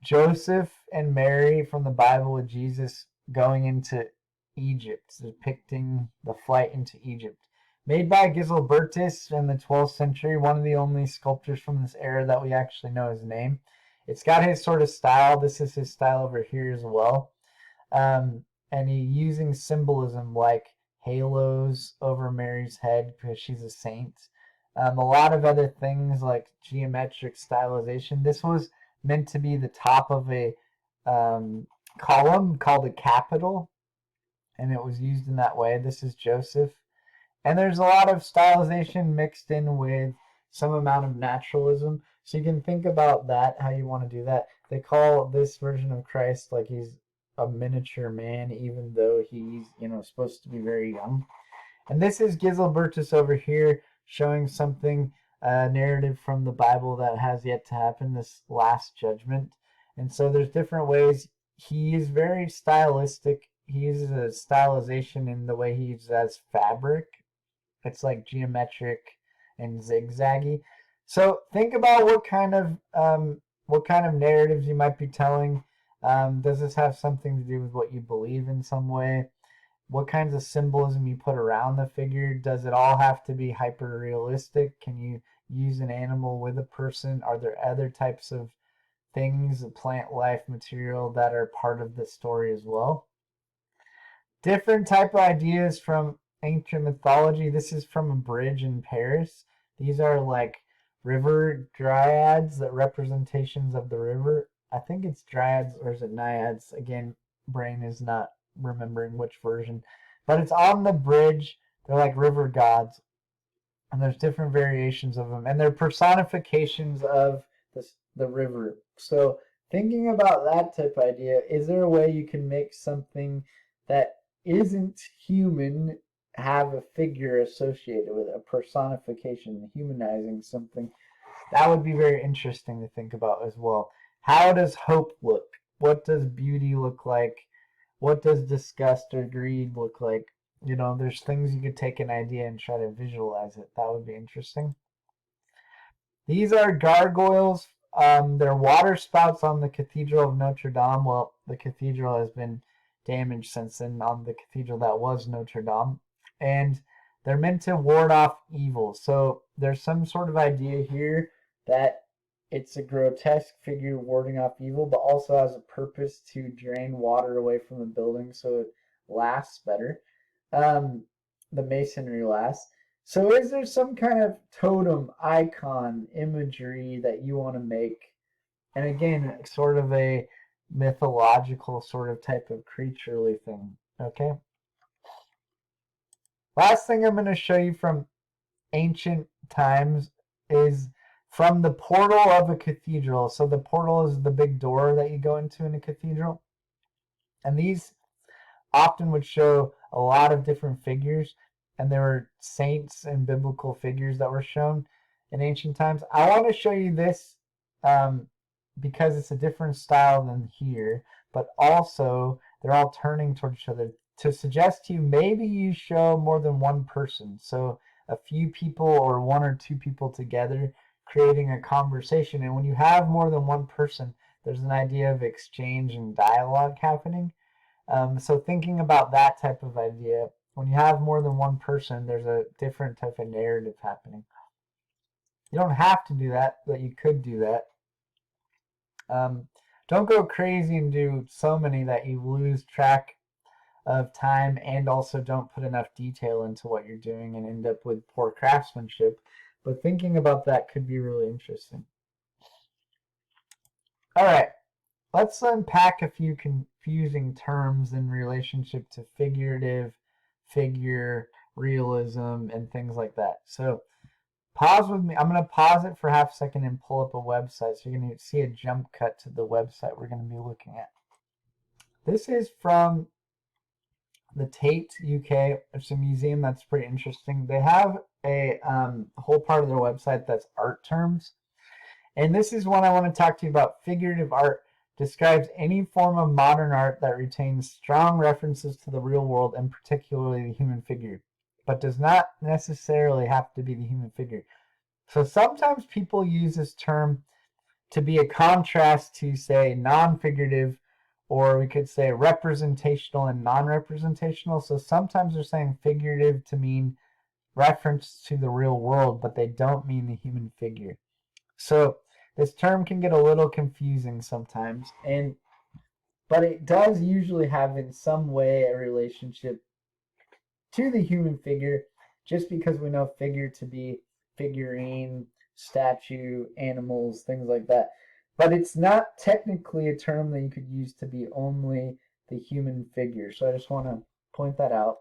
Joseph and Mary from the Bible with Jesus going into Egypt, depicting the flight into Egypt. Made by Gizilbertus in the 12th century, one of the only sculptors from this era that we actually know his name. It's got his sort of style. This is his style over here as well. And he's using symbolism like halos over Mary's head because she's a saint. A lot of other things like geometric stylization. This was meant to be the top of a column called a capital, and it was used in that way. This is Joseph. And there's a lot of stylization mixed in with some amount of naturalism. So you can think about that, how you want to do that. They call this version of Christ like he's a miniature man, even though he's, supposed to be very young. And this is Gizilbertus over here showing something, narrative from the Bible that has yet to happen, this last judgment. And so there's different ways. He is very stylistic. He uses a stylization in the way he uses as fabric. It's like geometric and zigzaggy. So think about what kind of narratives you might be telling. Does this have something to do with what you believe in some way? What kinds of symbolism you put around the figure? Does it all have to be hyper realistic? Can you use an animal with a person? Are there other types of things, plant life, material that are part of the story as well? Different type of ideas from ancient mythology. This is from a bridge in Paris. These are like river dryads, that representations of the river. I think it's dryads, or is it naiads? Again, brain is not remembering which version. But it's on the bridge. They're like river gods. And there's different variations of them. And they're personifications of the river. So thinking about that type of idea, is there a way you can make something that isn't human have a figure associated with it, a personification, humanizing something? That would be very interesting to think about as well. How does hope look? What does beauty look like? What does disgust or greed look like? You know, there's things you could take an idea and try to visualize it. That would be interesting. These are gargoyles. They're water spouts on the Cathedral of Notre Dame. Well, the cathedral has been damaged since then on the cathedral that was Notre Dame. And they're meant to ward off evil. So there's some sort of idea here that it's a grotesque figure warding off evil, but also has a purpose to drain water away from the building so it lasts better. The masonry lasts. So is there some kind of totem, icon, imagery that you want to make? And again, sort of a mythological sort of type of creaturely thing. Okay? Last thing I'm going to show you from ancient times is from the portal of a cathedral. So the portal is the big door that you go into in a cathedral. And these often would show a lot of different figures. And there were saints and biblical figures that were shown in ancient times. I want to show you this because it's a different style than here. But also, they're all turning towards each other to suggest to you maybe you show more than one person. So a few people or one or two people together creating a conversation. And when you have more than one person, there's an idea of exchange and dialogue happening. So thinking about that type of idea, when you have more than one person, there's a different type of narrative happening. You don't have to do that, but you could do that. Don't go crazy and do so many that you lose track of time and also don't put enough detail into what you're doing and end up with poor craftsmanship. But thinking about that could be really interesting. All right, let's unpack a few confusing terms in relationship to figurative, figure, realism, and things like that. So pause with me. I'm going to pause it for half a second and pull up a website. So you're going to see a jump cut to the website we're going to be looking at. This is from the Tate, UK. It's a museum that's pretty interesting. They have a whole part of their website that's art terms. And this is one I want to talk to you about. Figurative art describes any form of modern art that retains strong references to the real world and particularly the human figure, but does not necessarily have to be the human figure. So sometimes people use this term to be a contrast to, say, non-figurative, or we could say representational and non-representational. So sometimes they're saying figurative to mean reference to the real world, but they don't mean the human figure. So this term can get a little confusing sometimes, but it does usually have in some way a relationship to the human figure, just because we know figure to be figurine, statue, animals, things like that. But it's not technically a term that you could use to be only the human figure. So I just want to point that out.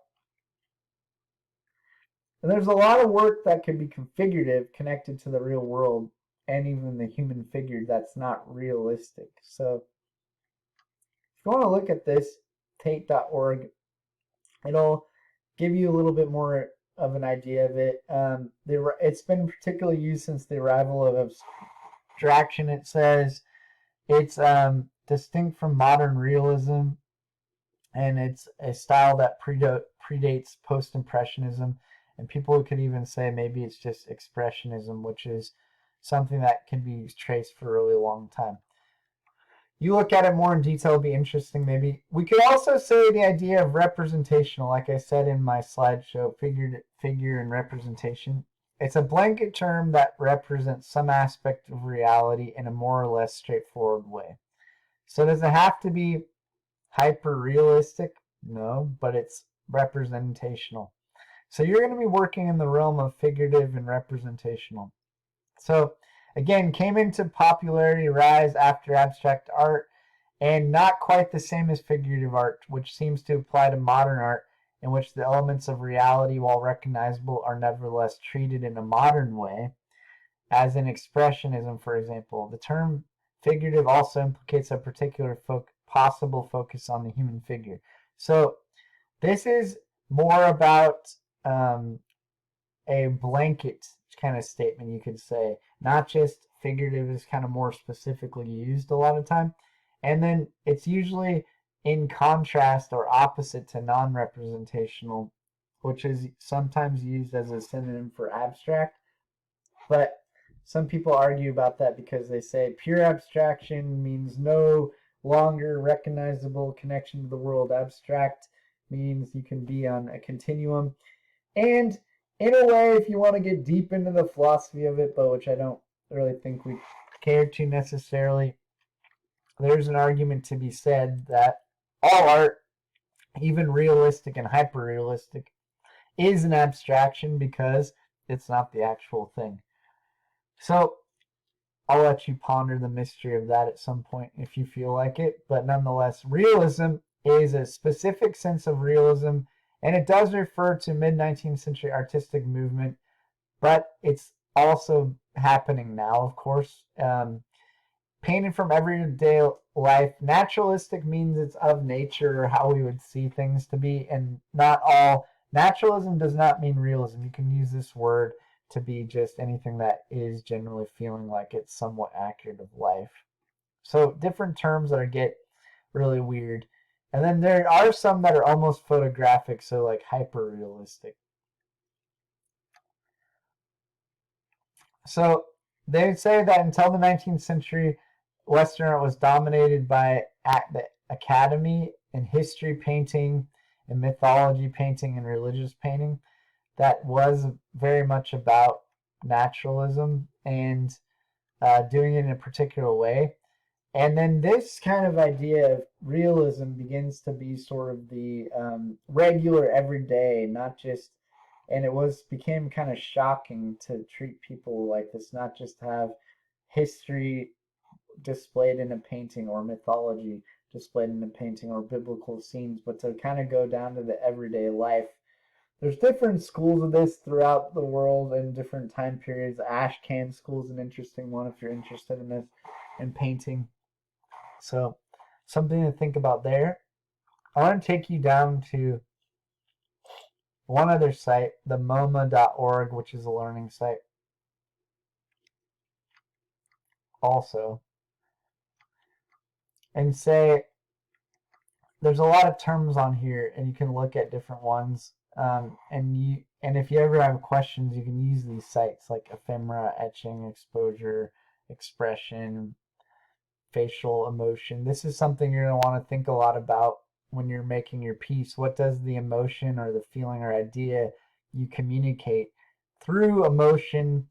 And there's a lot of work that can be configurative, connected to the real world, and even the human figure that's not realistic. So if you want to look at this, tate.org, it'll give you a little bit more of an idea of it. It's been particularly used since the arrival of abstraction. It says it's distinct from modern realism, and it's a style that predates post-impressionism, and people could even say maybe it's just expressionism, which is something that can be traced for a really long time. You look at it more in detail, it'll be interesting maybe. We could also say the idea of representational, like I said in my slideshow, figure and representation. It's a blanket term that represents some aspect of reality in a more or less straightforward way. So does it have to be hyper-realistic? No, but it's representational. So you're going to be working in the realm of figurative and representational. So again, came into popularity, rise after abstract art, and not quite the same as figurative art, which seems to apply to modern art, in which the elements of reality, while recognizable, are nevertheless treated in a modern way, as in expressionism, for example. The term Figurative also implicates a particular possible focus on the human figure. So this is more about a blanket kind of statement, you could say. Not just figurative is kind of more specifically used a lot of time. And then it's usually in contrast or opposite to non-representational, which is sometimes used as a synonym for abstract. But some people argue about that because they say pure abstraction means no longer recognizable connection to the world. Abstract means you can be on a continuum. And in a way, if you want to get deep into the philosophy of it, but which I don't really think we care to necessarily, there's an argument to be said that all art, even realistic and hyperrealistic, is an abstraction because it's not the actual thing. So I'll let you ponder the mystery of that at some point if you feel like it. But nonetheless, realism is a specific sense of realism, and it does refer to mid-19th century artistic movement, but it's also happening now, of course. Painted from everyday life. Naturalistic means it's of nature, or how we would see things to be, and not all. Naturalism does not mean realism. You can use this word to be just anything that is generally feeling like it's somewhat accurate of life. So different terms that get really weird. And then there are some that are almost photographic, so like hyper-realistic. So they would say that until the 19th century, Western art was dominated by the academy in history painting, in mythology painting, and religious painting. That was very much about naturalism and doing it in a particular way. And then this kind of idea of realism begins to be sort of the regular everyday, not just, and it became kind of shocking to treat people like this, not just have history displayed in a painting or mythology displayed in a painting or biblical scenes, but to kind of go down to the everyday life. There's different schools of this throughout the world in different time periods. Ashcan school is an interesting one if you're interested in this, in painting. So something to think about there. I want to take you down to one other site, the MoMA.org, which is a learning site. Also, and say there's a lot of terms on here, and you can look at different ones. And if you ever have questions, you can use these sites like ephemera, etching, exposure, expression, facial emotion. This is something you're going to want to think a lot about when you're making your piece. What does the emotion or the feeling or idea you communicate through emotion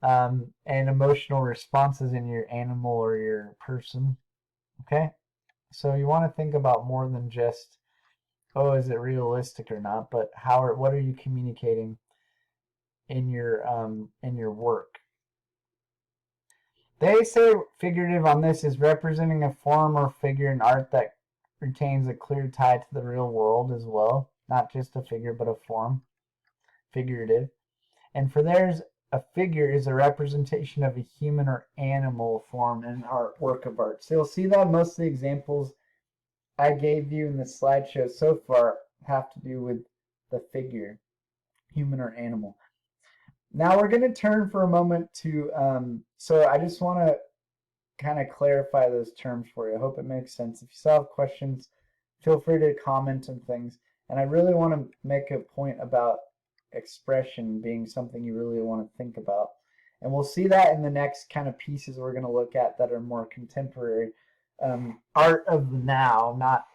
and emotional responses in your animal or your person? Okay? So you want to think about more than just, oh, is it realistic or not, but what are you communicating in your work? They say figurative on this is representing a form or figure in art that retains a clear tie to the real world as well, not just a figure but a form, figurative. And for theirs, a figure is a representation of a human or animal form in an work of art. So you'll see that most of the examples I gave you in the slideshow so far have to do with the figure, human or animal. Now we're going to turn for a moment to, so I just want to kind of clarify those terms for you. I hope it makes sense. If you still have questions, feel free to comment on things. And I really want to make a point about expression being something you really want to think about. And we'll see that in the next kind of pieces we're going to look at that are more contemporary. Art of the now, not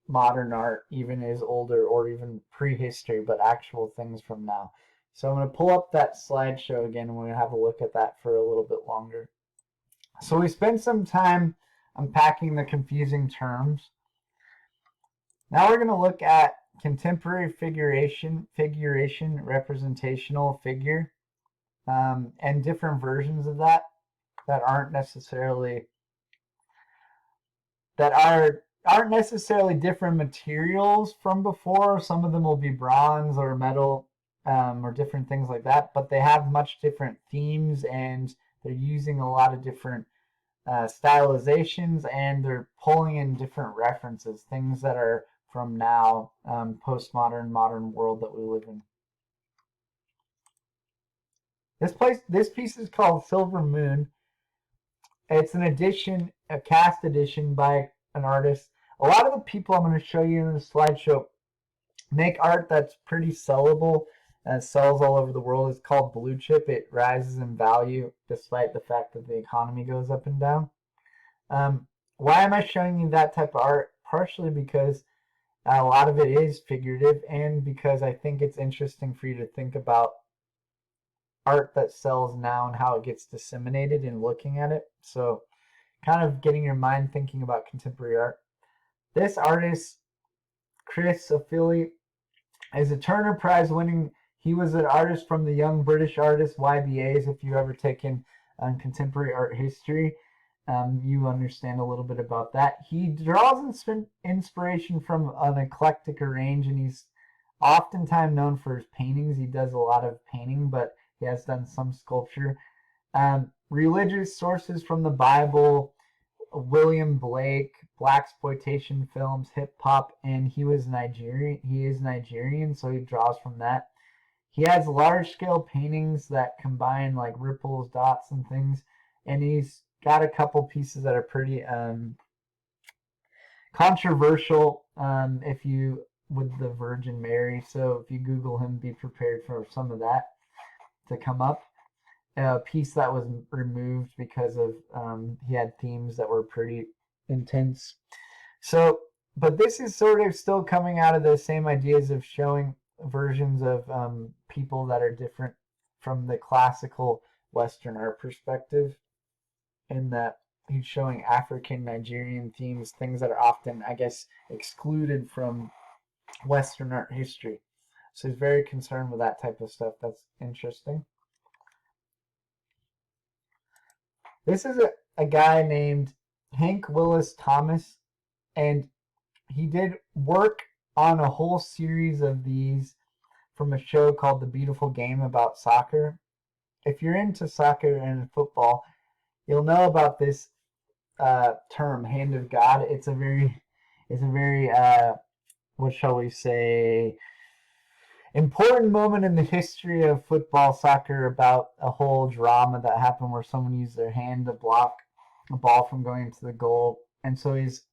modern art, even is older or even prehistory, but actual things from now. So I'm going to pull up that slideshow again, and we're going to have a look at that for a little bit longer. So we spent some time unpacking the confusing terms. Now we're going to look at contemporary figuration, representational figure, and different versions of that aren't necessarily different materials from before. Some of them will be bronze or metal or different things like that, but they have much different themes, and they're using a lot of different stylizations, and they're pulling in different references, things that are from now, postmodern, modern world that we live in. This piece is called Silver Moon. It's an edition, a cast edition by an artist. A lot of the people I'm going to show you in the slideshow make art that's pretty sellable and sells all over the world. It's called blue chip. It rises in value despite the fact that the economy goes up and down. Why am I showing you that type of art? Partially because a lot of it is figurative, and because I think it's interesting for you to think about art that sells now and how it gets disseminated in looking at it. So kind of getting your mind thinking about contemporary art. This artist, Sophie Lee, is a Turner Prize winning. He was an artist from the Young British Artists, YBAs. If you've ever taken contemporary art history, you understand a little bit about that. He draws inspiration from an eclectic range, and he's oftentimes known for his paintings. He does a lot of painting, but he has done some sculpture. Religious sources from the Bible, William Blake, blaxploitation films, hip hop, and he was Nigerian. He is Nigerian, so he draws from that. He has large scale paintings that combine like ripples, dots, and things, and he's got a couple pieces that are pretty controversial. If you with the Virgin Mary, so if you Google him, be prepared for some of that to come up. A piece that was removed because of he had themes that were pretty intense. So, but this is sort of still coming out of the same ideas of showing versions of people that are different from the classical Western art perspective, in that he's showing African, Nigerian themes, things that are often, I guess, excluded from Western art history. So he's very concerned with that type of stuff. That's interesting. This is a guy named Hank Willis Thomas, and he did work on a whole series of these from a show called The Beautiful Game about soccer. If you're into soccer and football, you'll know about this term, hand of God. It's a very what shall we say, important moment in the history of football, soccer, about a whole drama that happened where someone used their hand to block a ball from going into the goal. And so he's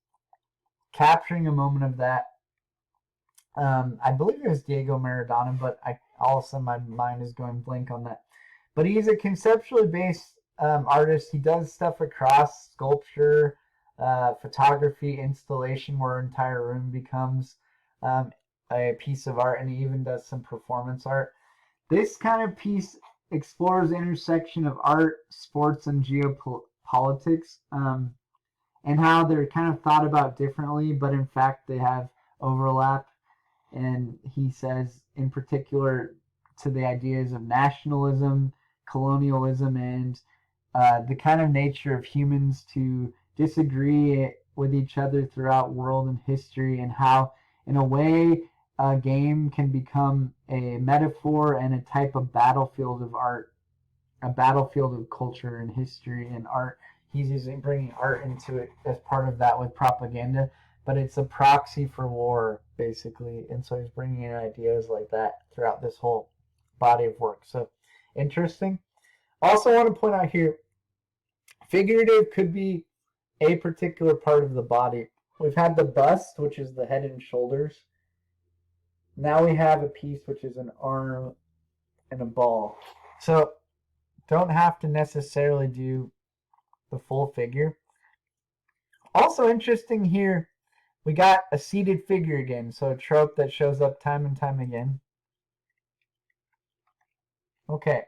capturing a moment of that. I believe it was Diego Maradona, but all of a sudden my mind is going blank on that. But he's a conceptually based artist. He does stuff across sculpture, photography, installation, where an entire room becomes a piece of art, and he even does some performance art. This kind of piece explores the intersection of art, sports, and geopolitics, and how they're kind of thought about differently, but in fact they have overlap. And he says, in particular, to the ideas of nationalism, colonialism, and the kind of nature of humans to disagree with each other throughout world and history, and how, in a way, a game can become a metaphor and a type of battlefield of art, a battlefield of culture and history and art. He's bringing art into it as part of that with propaganda, but it's a proxy for war, basically. And so he's bringing in ideas like that throughout this whole body of work. So interesting. Also want to point out here, figurative could be a particular part of the body. We've had the bust, which is the head and shoulders. Now we have a piece which is an arm and a ball. So don't have to necessarily do the full figure. Also interesting here, we got a seated figure again. So a trope that shows up time and time again. Okay.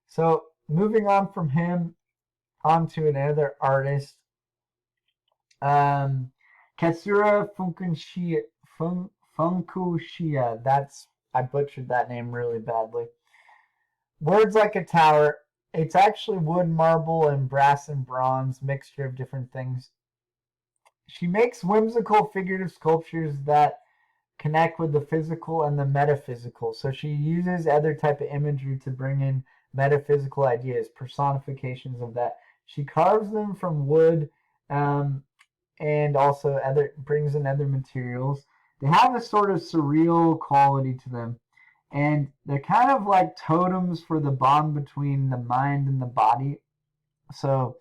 So moving on from him onto another artist. Kasiraja Funkin, I butchered that name really badly. Words like a tower. It's actually wood, marble, and brass and bronze, mixture of different things. She makes whimsical figurative sculptures that connect with the physical and the metaphysical. So she uses other type of imagery to bring in metaphysical ideas, personifications of that. She carves them from wood, and also brings in other materials. They have a sort of surreal quality to them, and they're kind of like totems for the bond between the mind and the body. So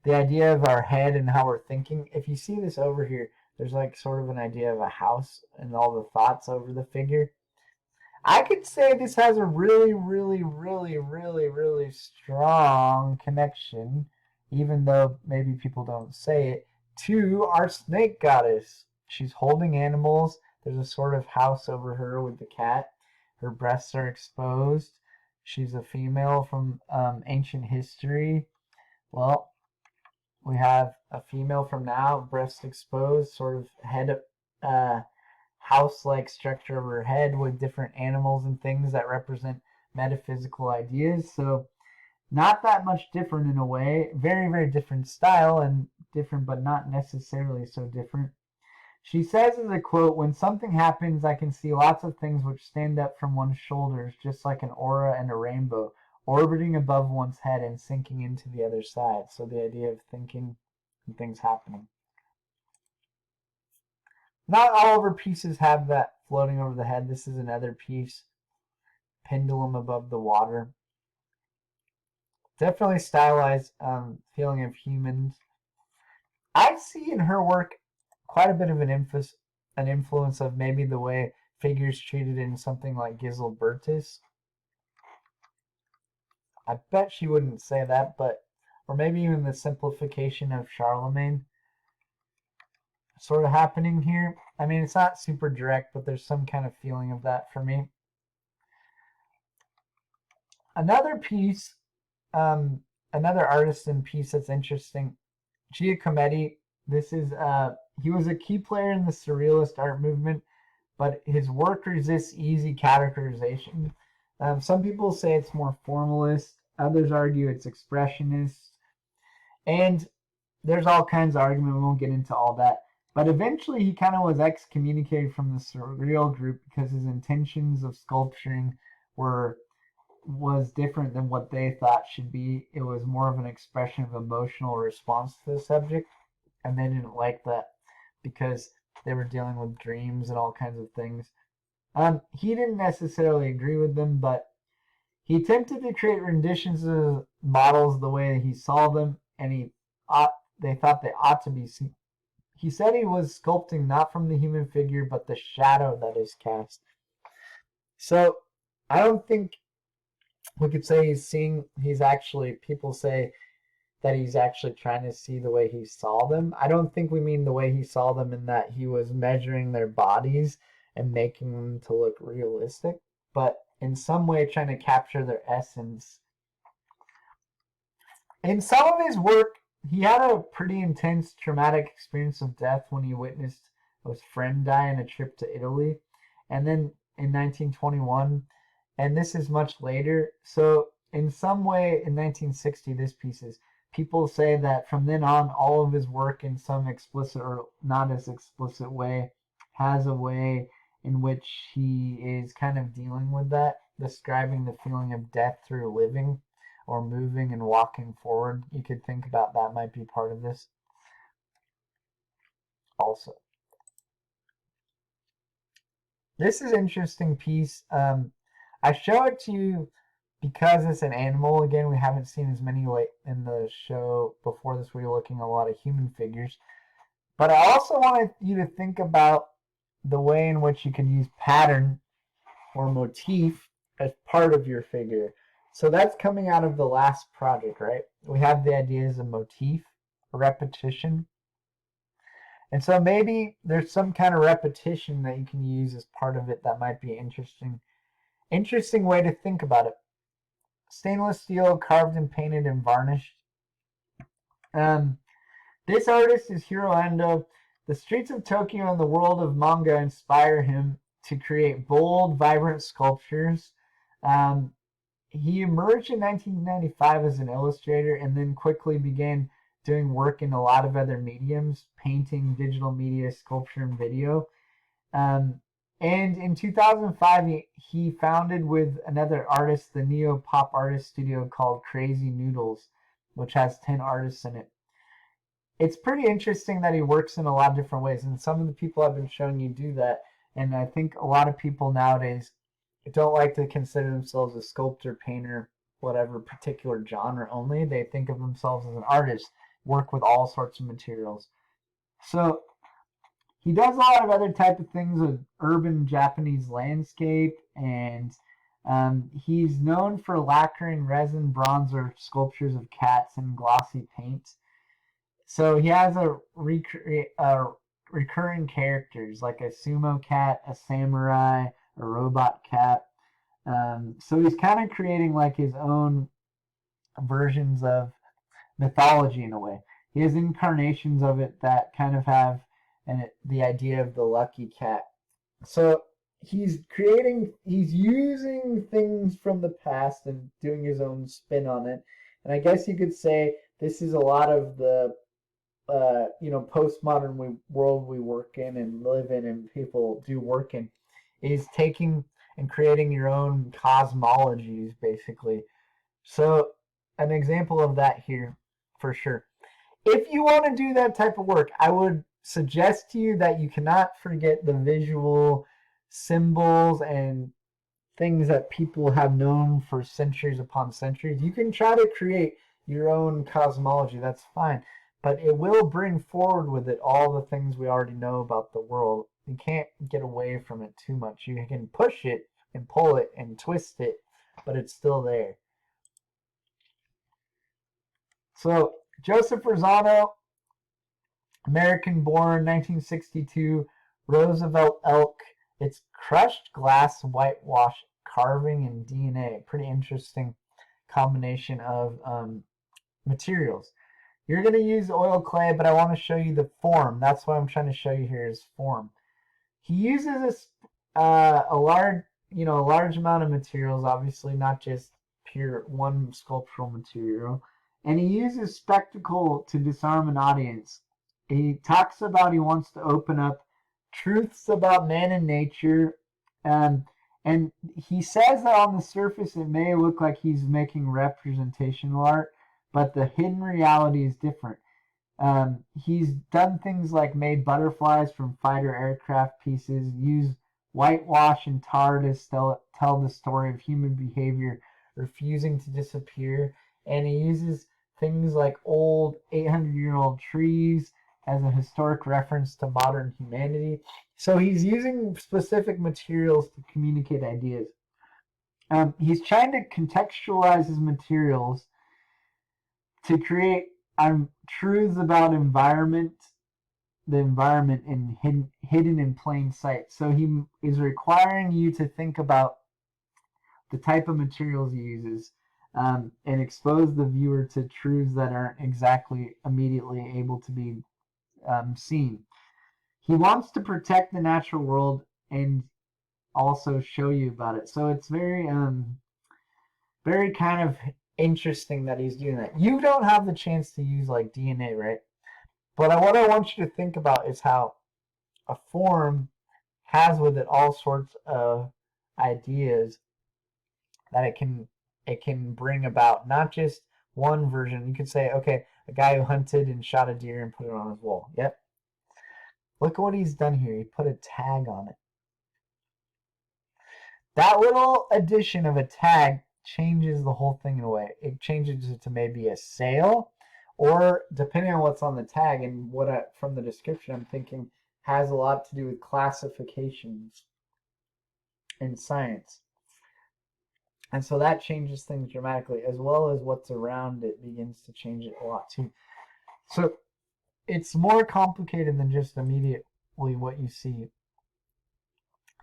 the idea of our head and how we're thinking. If you see this over here, there's like sort of an idea of a house and all the thoughts over the figure. I could say this has a really, really, really, really, really strong connection, even though maybe people don't say it, to our snake goddess. She's holding animals. There's a sort of house over her with the cat. Her breasts are exposed. She's a female from ancient history. Well, we have a female from now, breast exposed, sort of head house-like structure of her head with different animals and things that represent metaphysical ideas. So not that much different in a way. Very, very different style and different, but not necessarily so different. She says as a quote, "When something happens, I can see lots of things which stand up from one's shoulders, just like an aura and a rainbow, orbiting above one's head and sinking into the other side." So the idea of thinking and things happening. Not all of her pieces have that floating over the head. This is another piece. Pendulum above the water. Definitely stylized feeling of humans. I see in her work quite a bit of an influence of maybe the way figures treated in something like Giselbertus. I bet she wouldn't say that, but or maybe even the simplification of Charlemagne sort of happening here. I mean, it's not super direct, but there's some kind of feeling of that for me. Another piece, another artisan piece that's interesting, Giacometti. This is he was a key player in the Surrealist art movement, but his work resists easy categorization. Some people say it's more formalist, others argue it's expressionist, and there's all kinds of argument. We won't get into all that. But eventually he kind of was excommunicated from the Surreal group because his intentions of sculpturing was different than what they thought should be. It was more of an expression of emotional response to the subject, and they didn't like that because they were dealing with dreams and all kinds of things. He didn't necessarily agree with them, but he attempted to create renditions of models the way he saw them, and they thought they ought to be seen. He said he was sculpting not from the human figure, but the shadow that is cast. So I don't think we could say people say that he's actually trying to see the way he saw them. I don't think we mean the way he saw them in that he was measuring their bodies and making them to look realistic, but in some way trying to capture their essence. In some of his work, he had a pretty intense traumatic experience of death when he witnessed his friend die in a trip to Italy, and then in 1921, and this is much later. So in some way, in 1960, this piece is, people say that from then on, all of his work in some explicit or not as explicit way has a way in which he is kind of dealing with that, describing the feeling of death through living or moving and walking forward. You could think about that might be part of this also. This is an interesting piece. I show it to you because it's an animal. Again, we haven't seen as many in the show before this. We were looking at a lot of human figures. But I also wanted you to think about the way in which you can use pattern or motif as part of your figure. So that's coming out of the last project, right? We have the ideas of motif, repetition. And so maybe there's some kind of repetition that you can use as part of it that might be interesting. Interesting way to think about it. Stainless steel, carved and painted and varnished. This artist is Hiro Endo. The streets of Tokyo and the world of manga inspire him to create bold, vibrant sculptures. He emerged in 1995 as an illustrator and then quickly began doing work in a lot of other mediums, painting, digital media, sculpture, and video. And in 2005, he founded with another artist the neo-pop artist studio called Crazy Noodles. which has 10 artists in it. It's pretty interesting that he works in a lot of different ways, and some of the people I've been showing you do that. And I think a lot of people nowadays don't like to consider themselves a sculptor, painter, whatever particular genre only. They think of themselves as an artist, work with all sorts of materials. So he does a lot of other type of things with urban Japanese landscape, and he's known for lacquering resin, bronze, or sculptures of cats in glossy paint. So he has recurring characters like a sumo cat, a samurai, a robot cat. So he's kind of creating like his own versions of mythology in a way. He has incarnations of it that kind of have the idea of the lucky cat. So he's using things from the past and doing his own spin on it. And I guess you could say this is a lot of the postmodern world we work in and live in and people do work in, is taking and creating your own cosmologies, basically. So an example of that here, for sure. If you want to do that type of work, I would suggest to you that you cannot forget the visual symbols and things that people have known for centuries upon centuries. You can try to create your own cosmology, that's fine. But it will bring forward with it all the things we already know about the world. You can't get away from it too much. You can push it and pull it and twist it, but it's still there. So Joseph Rosado, American-born, 1962, Roosevelt elk. It's crushed glass, whitewash, carving, and DNA. Pretty interesting combination of materials. You're going to use oil clay, but I want to show you the form. That's what I'm trying to show you here is form. He uses a large amount of materials, obviously not just pure one sculptural material. And he uses spectacle to disarm an audience. He talks about he wants to open up truths about man and nature. And he says that on the surface it may look like he's making representational art, but the hidden reality is different. He's done things like made butterflies from fighter aircraft pieces, used whitewash and tar to tell the story of human behavior refusing to disappear, and he uses things like old 800-year-old trees as a historic reference to modern humanity. So he's using specific materials to communicate ideas. He's trying to contextualize his materials to create truths about the environment hidden in plain sight. So he is requiring you to think about the type of materials he uses and expose the viewer to truths that aren't exactly immediately able to be seen. He wants to protect the natural world and also show you about it. So it's very kind of interesting that he's doing that. You don't have the chance to use like DNA, right? But what I want you to think about is how a form has with it all sorts of ideas that it can bring about. Not just one version. You could say, okay, a guy who hunted and shot a deer and put it on his wall. Yep. Look at what he's done here. He put a tag on it. That little addition of a tag changes the whole thing in a way. It changes it to maybe a sale, or depending on what's on the tag and from the description, I'm thinking has a lot to do with classifications in science. And so that changes things dramatically, as well as what's around it begins to change it a lot too. So it's more complicated than just immediately what you see.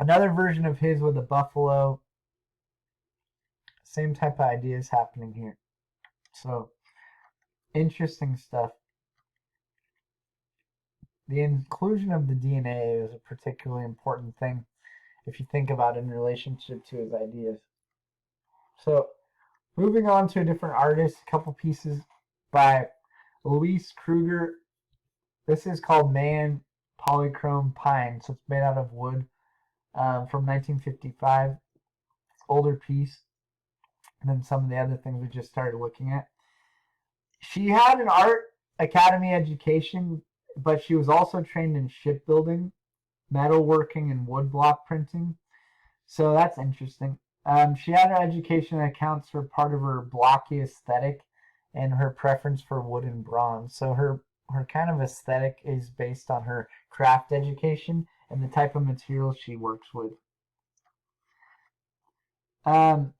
Another version of his with a buffalo. Same type of ideas happening here. So, interesting stuff. The inclusion of the DNA is a particularly important thing if you think about it in relationship to his ideas. So, moving on to a different artist, a couple pieces by Luis Kruger. This is called Man Polychrome Pine, so it's made out of wood from 1955. Older piece than some of the other things we just started looking at. She had an art academy education, but she was also trained in shipbuilding, metalworking, and woodblock printing. So that's interesting. She had her education that accounts for part of her blocky aesthetic and her preference for wood and bronze. So her kind of aesthetic is based on her craft education and the type of materials she works with.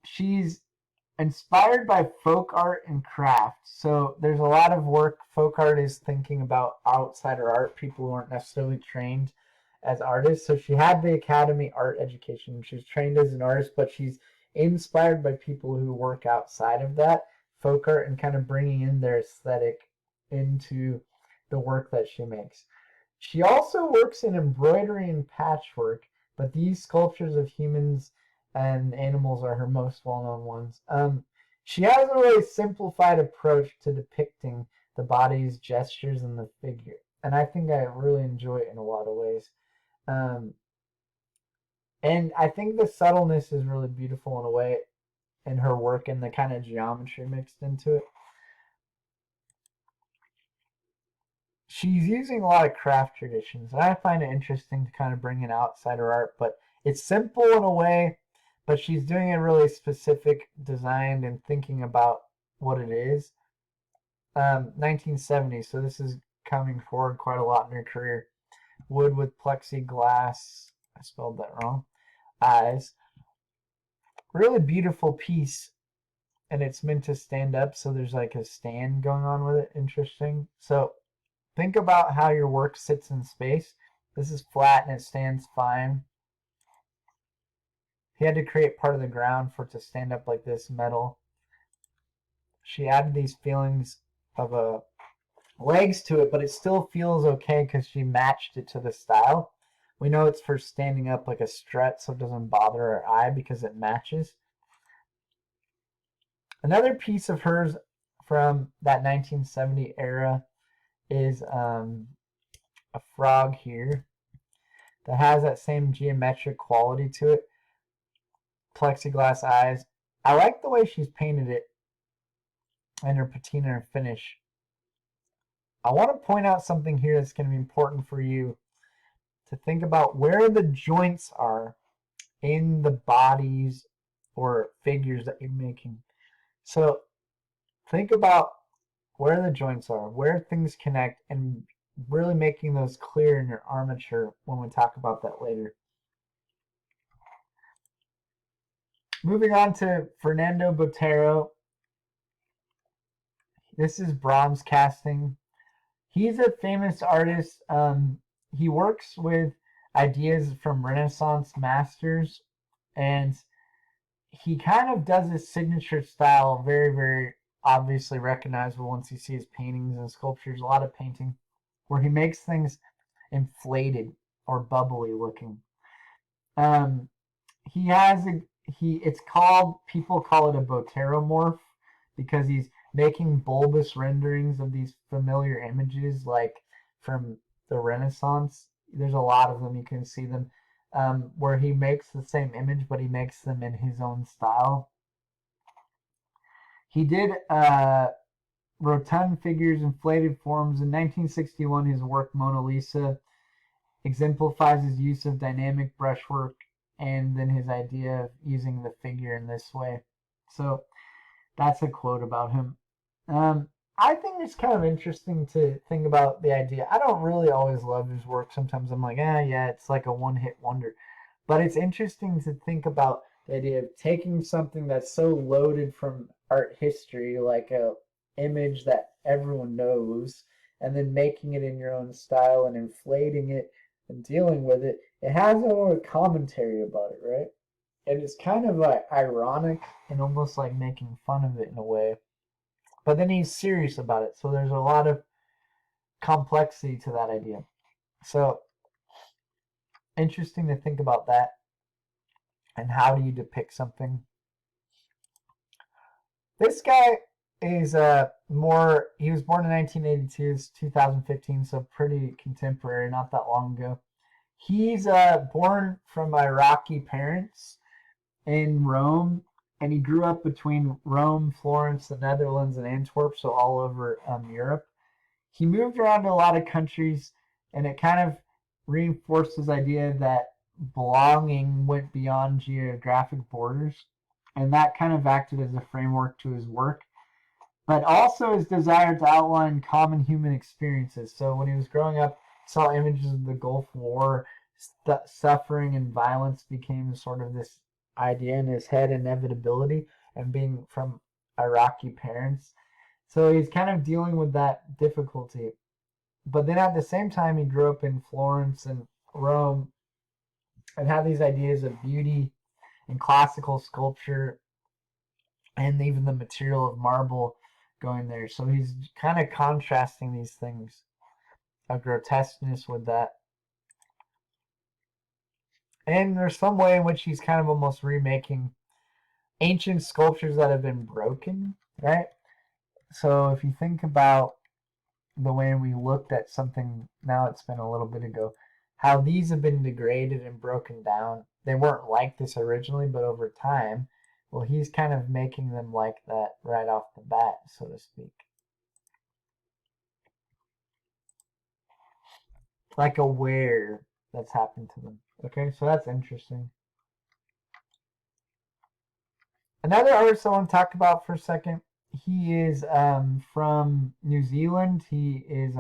She's inspired by folk art and craft. So there's a lot of work. Folk art is thinking about outsider art, people who aren't necessarily trained as artists. So she had the academy art education. She was trained as an artist, but she's inspired by people who work outside of that folk art and kind of bringing in their aesthetic into the work that she makes. She also works in embroidery and patchwork, but these sculptures of humans and animals are her most well-known ones. She has a really simplified approach to depicting the body's gestures and the figure, and I think I really enjoy it in a lot of ways. And I think the subtleness is really beautiful in a way in her work and the kind of geometry mixed into it. She's using a lot of craft traditions, and I find it interesting to kind of bring in outsider art, but it's simple in a way, but she's doing a really specific design and thinking about what it is. 1970, so this is coming forward quite a lot in her career. Wood with plexiglass, I spelled that wrong, eyes. Really beautiful piece, and it's meant to stand up, so there's like a stand going on with it. Interesting. So think about how your work sits in space. This is flat and it stands fine. He had to create part of the ground for it to stand up like this, metal. She added these feelings of legs to it, but it still feels okay because she matched it to the style. We know it's for standing up like a strut, so it doesn't bother our eye because it matches. Another piece of hers from that 1970 era is a frog here that has that same geometric quality to it. Plexiglass eyes. I like the way she's painted it and her patina and finish. I want to point out something here that's going to be important for you to think about where the joints are in the bodies or figures that you're making. So think about where the joints are, where things connect, and really making those clear in your armature when we talk about that later. Moving on to Fernando Botero. This is bronze casting. He's a famous artist. He works with ideas from Renaissance masters, and he kind of does his signature style very, very obviously recognizable once you see his paintings and sculptures. A lot of painting where he makes things inflated or bubbly looking. He has people call it a boteromorph because he's making bulbous renderings of these familiar images like from the Renaissance. There's a lot of them, you can see them, where he makes the same image but he makes them in his own style. He did rotund figures, inflated forms. In 1961, his work Mona Lisa exemplifies his use of dynamic brushwork and then his idea of using the figure in this way. So that's a quote about him. I think it's kind of interesting to think about the idea. I don't really always love his work. Sometimes I'm like, yeah, it's like a one-hit wonder. But it's interesting to think about the idea of taking something that's so loaded from art history, like a image that everyone knows, and then making it in your own style and inflating it and dealing with it. It has a little commentary about it, right? And it's kind of like ironic and almost like making fun of it in a way. But then he's serious about it, so there's a lot of complexity to that idea. So interesting to think about that. And how do you depict something? This guy is he was born in 1982, it's 2015, so pretty contemporary, not that long ago. He's born from Iraqi parents in Rome, and he grew up between Rome, Florence, the Netherlands, and Antwerp, so all over Europe. He moved around to a lot of countries, and it kind of reinforced his idea that belonging went beyond geographic borders, and that kind of acted as a framework to his work, but also his desire to outline common human experiences. So when he was growing up, he saw images of the Gulf War, suffering and violence became sort of this idea in his head, inevitability, and being from Iraqi parents. So he's kind of dealing with that difficulty. But then at the same time, he grew up in Florence and Rome and had these ideas of beauty and classical sculpture and even the material of marble going there. So he's kind of contrasting these things, a grotesqueness with that. And there's some way in which he's kind of almost remaking ancient sculptures that have been broken, right? So if you think about the way we looked at something, now it's been a little bit ago, how these have been degraded and broken down. They weren't like this originally, but over time, well, he's kind of making them like that right off the bat, so to speak. Like a wear that's happened to them. Okay, so that's interesting. Another artist I want to talk about for a second. He is from New Zealand. He is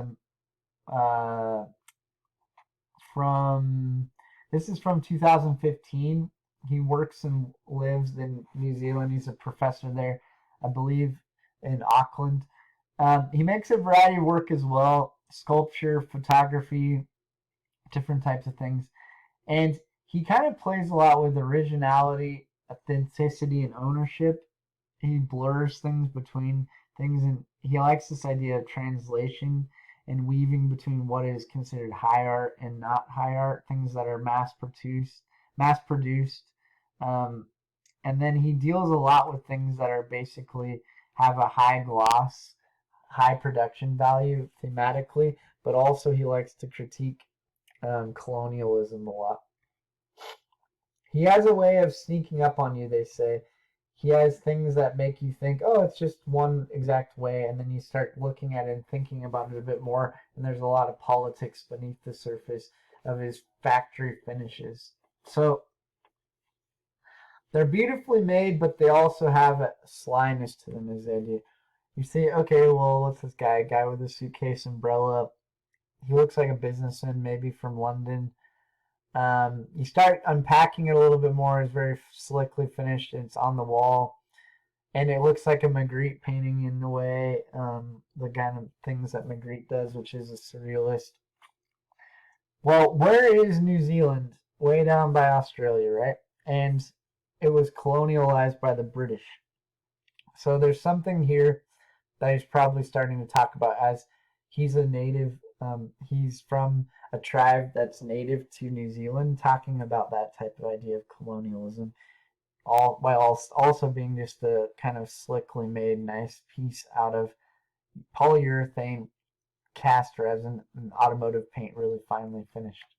this is from 2015. He works and lives in New Zealand. He's a professor there, I believe, in Auckland. He makes a variety of work as well, sculpture, photography, different types of things. And he kind of plays a lot with originality, authenticity, and ownership. He blurs things between things, and he likes this idea of translation and weaving between what is considered high art and not high art, things that are mass produced. And then he deals a lot with things that are basically have a high gloss, high production value thematically, but also he likes to critique colonialism a lot. He has a way of sneaking up on you, they say. He has things that make you think, oh, it's just one exact way, and then you start looking at it and thinking about it a bit more, and there's a lot of politics beneath the surface of his factory finishes. So they're beautifully made, but they also have a slyness to them, is the idea. You see, okay, well, what's this guy? A guy with a suitcase, umbrella. He looks like a businessman, maybe from London. You start unpacking it a little bit more. It's very slickly finished. It's on the wall, and it looks like a Magritte painting in a way. The kind of things that Magritte does, which is a surrealist. Well, where is New Zealand? Way down by Australia, right? And it was colonialized by the British. So there's something here that he's probably starting to talk about as he's a native. He's from a tribe that's native to New Zealand, talking about that type of idea of colonialism, all while also being just a kind of slickly made nice piece out of polyurethane cast resin and automotive paint, really finely finished.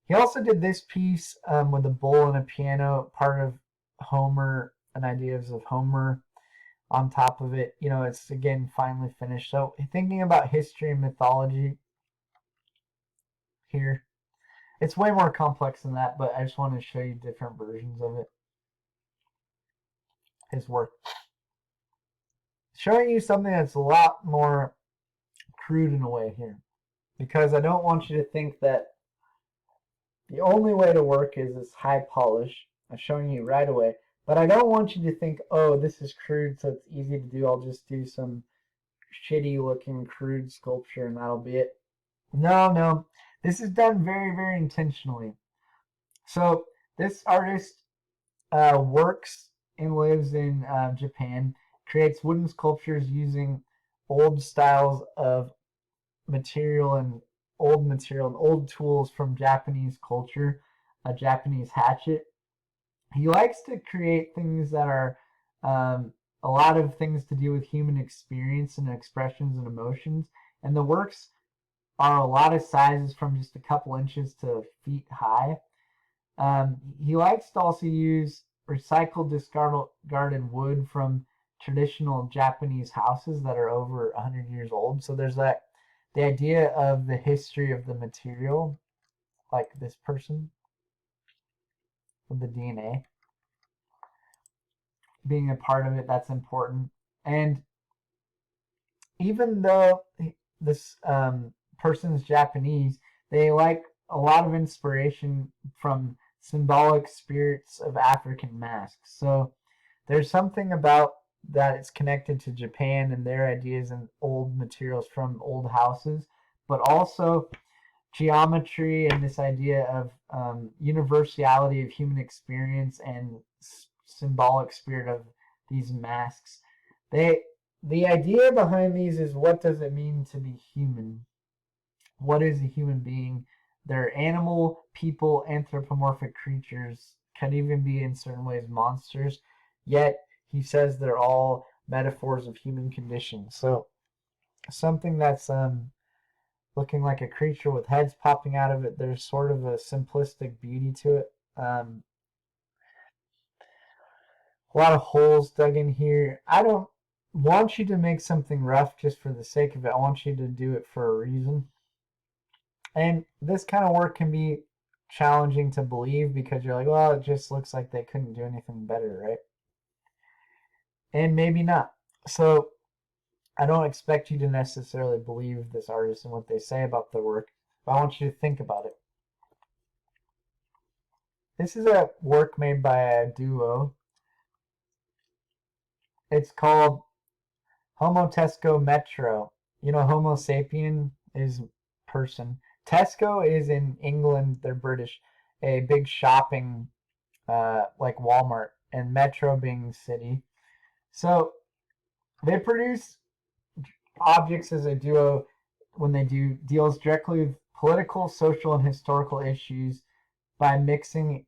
He also did this piece with a bowl and a piano, part of Homer, and ideas of Homer on top of it. You know, it's again finely finished. So thinking about history and mythology here, it's way more complex than that, but I just want to show you different versions of it. His work. Showing you something that's a lot more crude in a way here. Because I don't want you to think that the only way to work is this high polish. I'm showing you right away. But I don't want you to think, oh, this is crude, so it's easy to do. I'll just do some shitty looking crude sculpture and that'll be it. No. This is done very, very intentionally. So this artist works and lives in Japan, creates wooden sculptures using old styles of material and old tools from Japanese culture, a Japanese hatchet. He likes to create things that are a lot of things to do with human experience and expressions and emotions. And the works are a lot of sizes from just a couple inches to feet high. He likes to also use recycled discarded wood from traditional Japanese houses that are over 100 years old. So there's the idea of the history of the material, like this person with the DNA being a part of it. That's important. And even though this person's Japanese, they like a lot of inspiration from symbolic spirits of African masks. So there's something about that it's connected to Japan and their ideas and old materials from old houses, but also geometry and this idea of universality of human experience and symbolic spirit of these masks. The idea behind these is, what does it mean to be human? What is a human being? They're animal, people, anthropomorphic creatures, can even be in certain ways monsters, yet he says they're all metaphors of human condition. So something that's looking like a creature with heads popping out of it, there's sort of a simplistic beauty to it. A lot of holes dug in here. I don't want you to make something rough just for the sake of it. I want you to do it for a reason. And this kind of work can be challenging to believe because you're like, well, it just looks like they couldn't do anything better, right? And maybe not. So I don't expect you to necessarily believe this artist and what they say about their work, but I want you to think about it. This is a work made by a duo. It's called Homo Tesco Metro. You know, Homo sapien is person. Tesco is in England, they're British, a big shopping like Walmart, and Metro being city. So they produce objects as a duo when they do deals directly with political, social, and historical issues by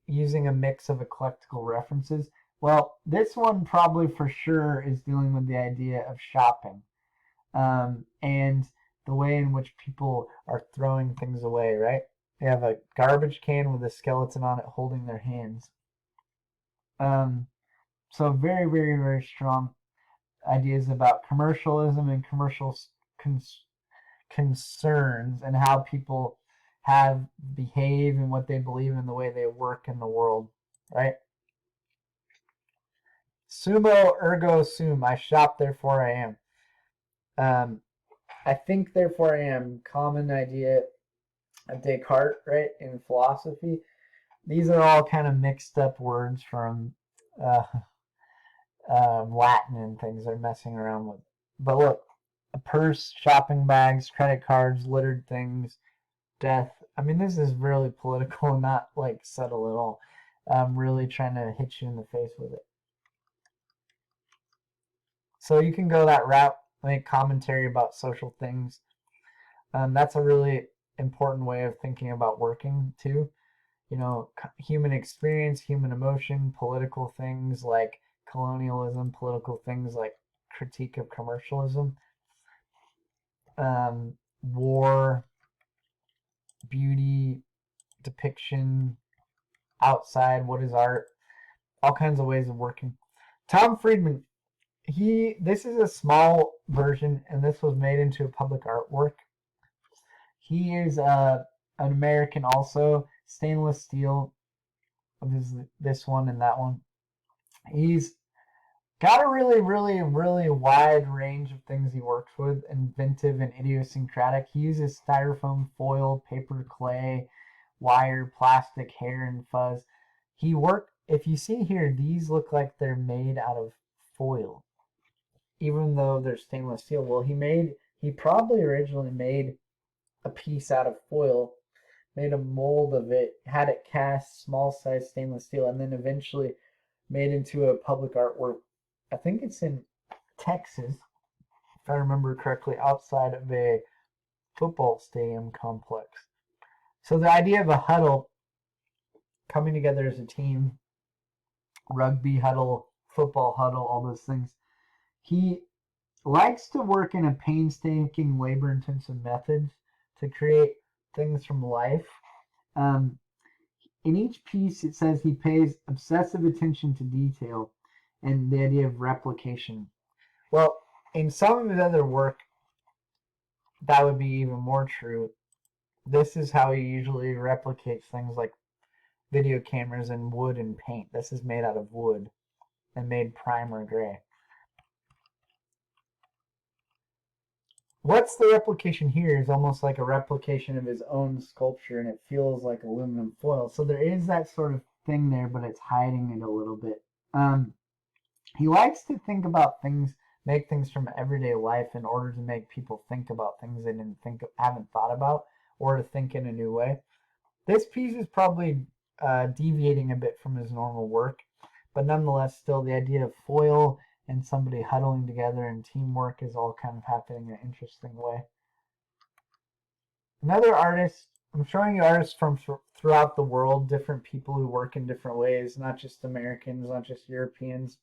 using a mix of eclectical references. Well, this one probably for sure is dealing with the idea of shopping and the way in which people are throwing things away, right? They have a garbage can with a skeleton on it holding their hands. So very, very, very strong ideas about commercialism and commercial concerns and how people behave and what they believe in, the way they work in the world, right? Sumo ergo sum. I shop, therefore I am. I think, therefore I am. Common idea of Descartes, right, in philosophy. These are all kind of mixed up words from Latin and things they're messing around with. But look, a purse, shopping bags, credit cards, littered things, death. I mean, this is really political, not like subtle at all. I'm really trying to hit you in the face with it. So you can go that route, make commentary about social things. That's a really important way of thinking about working too. You know, human experience, human emotion, political things like colonialism, political things like critique of commercialism, war, beauty, depiction, outside, what is art, all kinds of ways of working. Tom Friedman, this is a small version, and this was made into a public artwork. He is an American also, stainless steel. This one and that one. He's got a really, really, really wide range of things he works with, inventive and idiosyncratic. He uses styrofoam, foil, paper, clay, wire, plastic, hair, and fuzz. If you see here, these look like they're made out of foil, even though they're stainless steel. Well, he probably originally made a piece out of foil, made a mold of it, had it cast small size stainless steel, and then eventually made into a public artwork. I think it's in Texas, if I remember correctly, outside of a football stadium complex. So the idea of a huddle, coming together as a team, rugby huddle, football huddle, all those things. He likes to work in a painstaking, labor-intensive methods to create things from life. in each piece it says he pays obsessive attention to detail and the idea of replication. Well, in some of his other work, that would be even more true. This is how he usually replicates things like video cameras and wood and paint. This is made out of wood and made primer gray. What's the replication here is almost like a replication of his own sculpture, and it feels like aluminum foil. So there is that sort of thing there, but it's hiding it a little bit. He likes to think about things, make things from everyday life in order to make people think about things they haven't thought about, or to think in a new way. This piece is probably deviating a bit from his normal work, but nonetheless, still the idea of foil and somebody huddling together and teamwork is all kind of happening in an interesting way. Another artist, I'm showing you artists from throughout the world, different people who work in different ways, not just Americans, not just Europeans.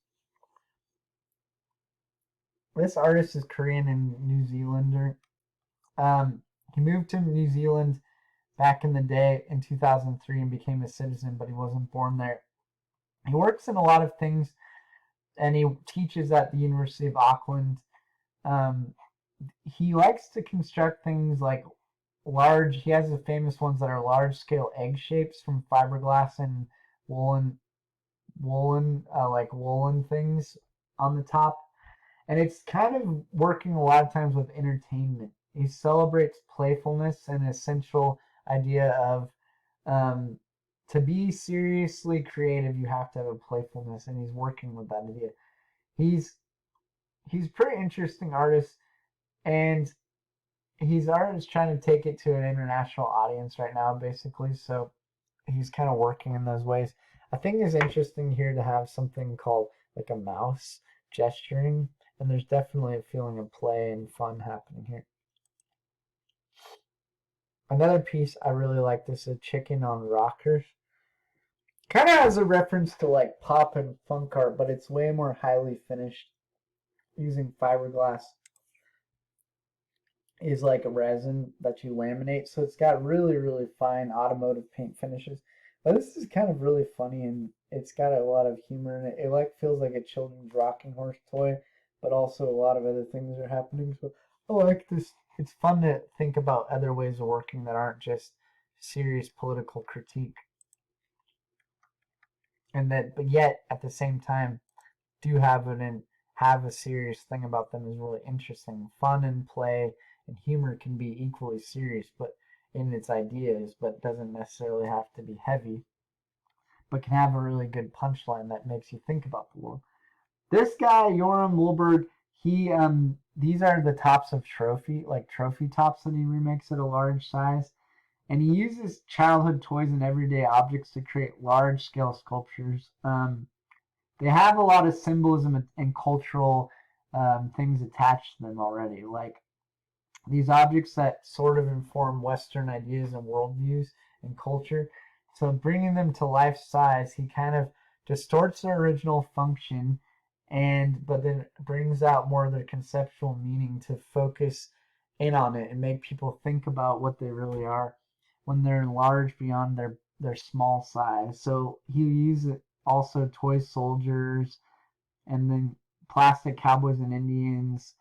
This artist is Korean and New Zealander. He moved to New Zealand back in the day in 2003 and became a citizen, but he wasn't born there. He works in a lot of things, and he teaches at the University of Auckland. He likes to construct things like he has the famous ones that are large-scale egg shapes from fiberglass and woolen things on the top. And it's kind of working a lot of times with entertainment. He celebrates playfulness and an essential idea of to be seriously creative, you have to have a playfulness, and he's working with that idea. He's pretty interesting artist, and he's trying to take it to an international audience right now, basically. So he's kind of working in those ways. I think it's interesting here to have something called like a mouse gesturing, and there's definitely a feeling of play and fun happening here. Another piece I really like, this is a chicken on rockers. Kind of has a reference to like pop and funk art, but it's way more highly finished. Using fiberglass is like a resin that you laminate, so it's got really, really fine automotive paint finishes. But this is kind of really funny, and it's got a lot of humor in it. It like feels like a children's rocking horse toy, but also a lot of other things are happening. So I like this. It's fun to think about other ways of working that aren't just serious political critique. But yet at the same time do have a serious thing about them is really interesting. Fun and play and humor can be equally serious, but in its ideas, but doesn't necessarily have to be heavy, but can have a really good punchline that makes you think about the world. This guy, Yoram Wilberg, these are the tops of trophy tops that he remakes at a large size. And he uses childhood toys and everyday objects to create large-scale sculptures. They have a lot of symbolism and cultural things attached to them already, like these objects that sort of inform Western ideas and worldviews and culture. So bringing them to life size, he kind of distorts their original function, but then brings out more of their conceptual meaning to focus in on it and make people think about what they really are when they're enlarged beyond their small size. So he uses also toy soldiers, and then plastic cowboys and Indians,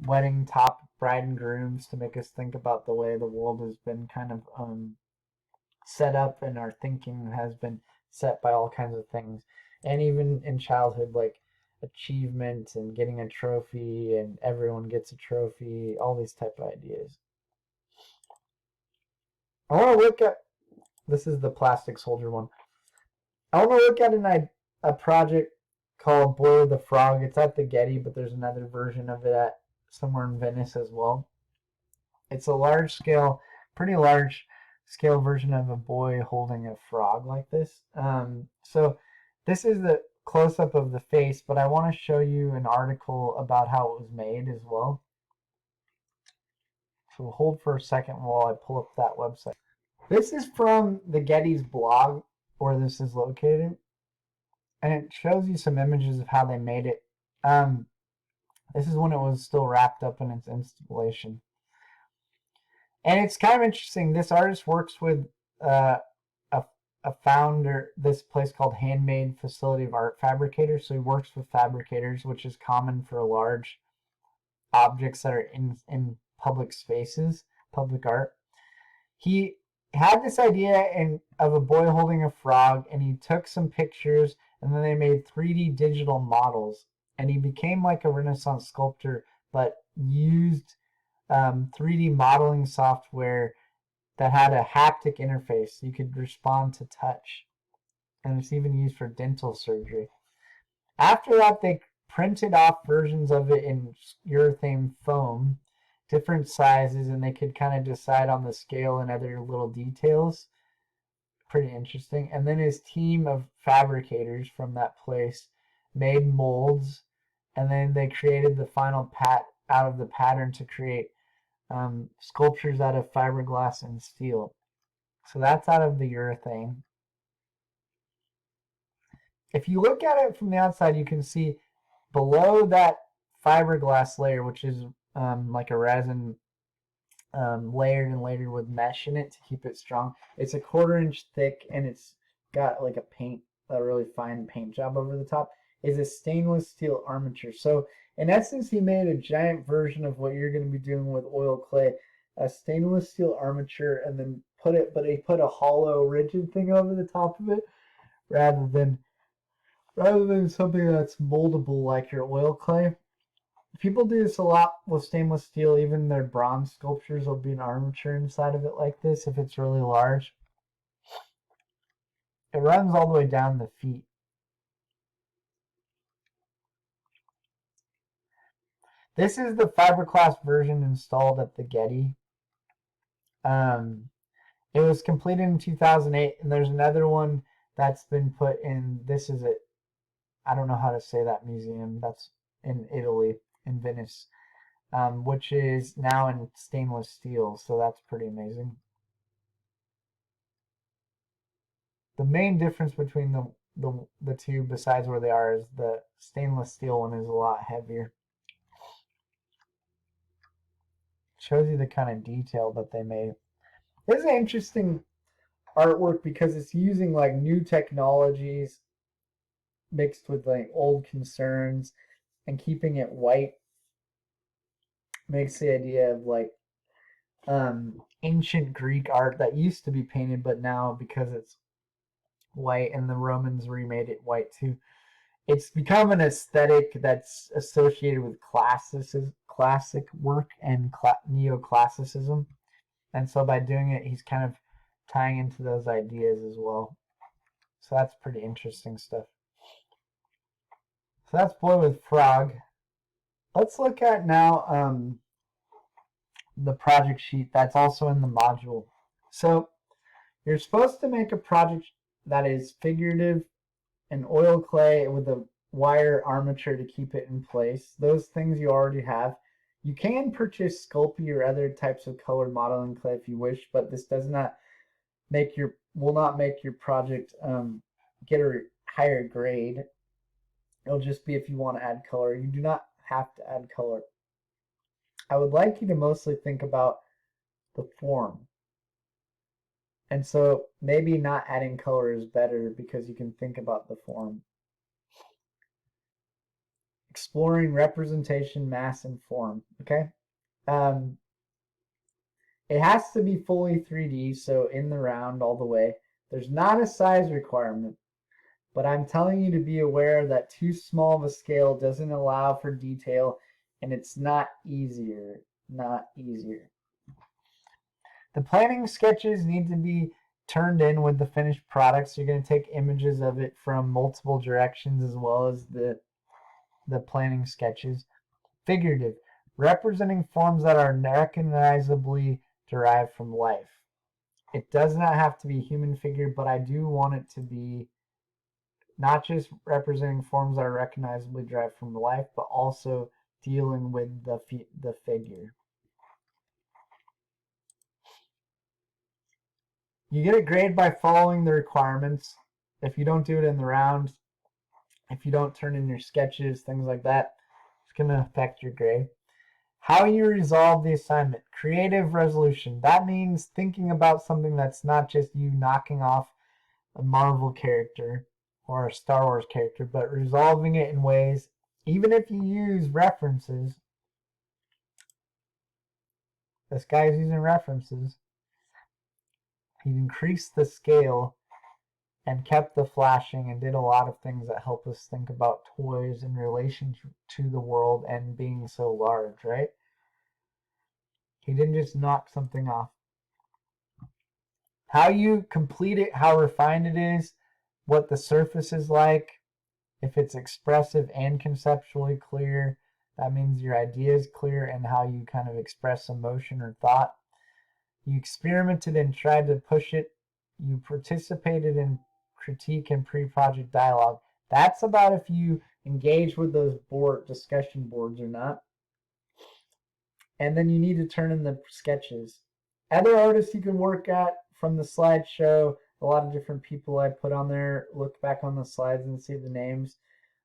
wedding top bride and grooms to make us think about the way the world has been kind of set up, and our thinking has been set by all kinds of things. And even in childhood, like achievement and getting a trophy, and everyone gets a trophy, all these type of ideas. I want to look at, this is the plastic soldier one. I want to look at a project called Boy with the Frog. It's at the Getty, but there's another version of it at somewhere in Venice as well. It's a pretty large scale version of a boy holding a frog like this. So this is the close-up of the face, but I want to show you an article about how it was made as well. So hold for a second while I pull up that website. This is from the Getty's blog, where this is located, and it shows you some images of how they made it. This is when it was still wrapped up in its installation. And it's kind of interesting. This artist works with a a founder this place called Handmade Facility of Art Fabricators. So he works with fabricators, which is common for large objects that are in public spaces, public art. He had this idea of a boy holding a frog, and he took some pictures, and then they made 3D digital models, and he became like a Renaissance sculptor, but used 3D modeling software that had a haptic interface. You could respond to touch, and it's even used for dental surgery. After that, they printed off versions of it in urethane foam, different sizes, and they could kind of decide on the scale and other little details. Pretty interesting. And then his team of fabricators from that place made molds, and then they created the final out of the pattern to create sculptures out of fiberglass and steel. So that's out of the urethane. If you look at it from the outside, you can see below that fiberglass layer, which is like a resin layered and layered with mesh in it to keep it strong. It's a 1/4 inch thick, and it's got like a really fine paint job over the top. Is a stainless steel armature. So in essence, he made a giant version of what you're going to be doing with oil clay, a stainless steel armature, and then he put a hollow, rigid thing over the top of it, rather than something that's moldable like your oil clay. People do this a lot with stainless steel. Even their bronze sculptures will be an armature inside of it like this if it's really large. It runs all the way down the feet. This is the fiberglass version installed at the Getty. It was completed in 2008, and there's another one that's been put in. This is it. I don't know how to say that museum. That's in Italy, in Venice, which is now in stainless steel. So that's pretty amazing. The main difference between the two, besides where they are, is the stainless steel one is a lot heavier. Shows you the kind of detail that they made. This is an interesting artwork because it's using like new technologies mixed with like old concerns, and keeping it white makes the idea of like ancient Greek art that used to be painted, but now because it's white and the Romans remade it white too, it's become an aesthetic that's associated with classic work and neoclassicism. And so by doing it, he's kind of tying into those ideas as well. So that's pretty interesting stuff. So that's Boy with Frog. Let's look at now the project sheet that's also in the module. So you're supposed to make a project that is figurative and oil clay with a wire armature to keep it in place. Those things you already have. You can purchase Sculpey or other types of colored modeling clay if you wish, but this will not make your project get a higher grade. It'll just be if you want to add color. You do not have to add color. I would like you to mostly think about the form. And so maybe not adding color is better because you can think about the form. Exploring representation, mass, and form. Okay? It has to be fully 3D, so in the round all the way. There's not a size requirement, but I'm telling you to be aware that too small of a scale doesn't allow for detail, and it's not easier. Not easier. The planning sketches need to be turned in with the finished product, so you're going to take images of it from multiple directions as well as the planning sketches. Figurative, representing forms that are recognizably derived from life. It does not have to be a human figure, but I do want it to be not just representing forms that are recognizably derived from life, but also dealing with the figure. You get a grade by following the requirements. If you don't do it in the round, if you don't turn in your sketches, things like that, it's going to affect your grade. How you resolve the assignment. Creative resolution. That means thinking about something that's not just you knocking off a Marvel character or a Star Wars character, but resolving it in ways, even if you use references, this guy's using references, he increased the scale and kept the flashing and did a lot of things that help us think about toys in relation to the world and being so large, right? He didn't just knock something off. How you complete it, how refined it is, what the surface is like, if it's expressive and conceptually clear, that means your idea is clear and how you kind of express emotion or thought. You experimented and tried to push it. You participated in critique and pre-project dialogue. That's about if you engage with those discussion boards or not. And then you need to turn in the sketches. Other artists you can work at from the slideshow, a lot of different people I put on there. Look back on the slides and see the names.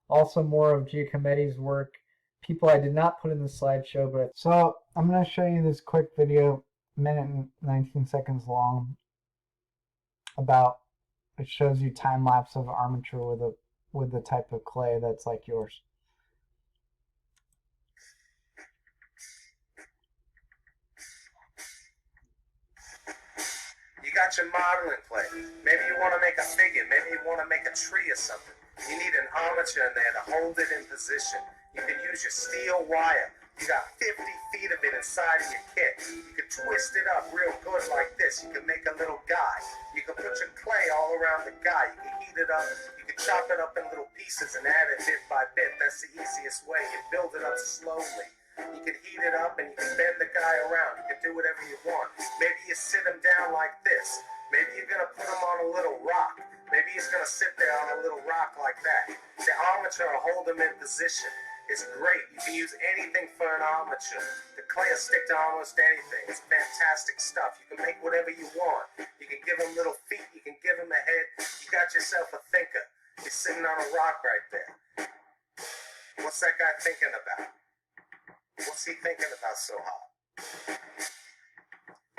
Also more of Giacometti's work. People I did not put in the slideshow, but so I'm going to show you this quick video, minute and 19 seconds long, about, it shows you time lapse of armature with the type of clay that's like yours. You got your modeling clay. Maybe you want to make a figure. Maybe you want to make a tree or something. You need an armature in there to hold it in position. You can use your steel wire. You got 50 feet of it inside of your kit. You can twist it up real good like this. You can make a little guy. You can put your clay all around the guy. You can heat it up. You can chop it up in little pieces and add it bit by bit. That's the easiest way. You build it up slowly. You can heat it up and you can bend the guy around. You can do whatever you want. Maybe you sit him down like this. Maybe you're going to put him on a little rock. Maybe he's going to sit there on a little rock like that. The armature will hold him in position. It's great. You can use anything for an armature. The clay will stick to almost anything. It's fantastic stuff. You can make whatever you want. You can give him little feet. You can give him a head. You got yourself a thinker. He's sitting on a rock right there. What's that guy thinking about? What's he thinking about so hard?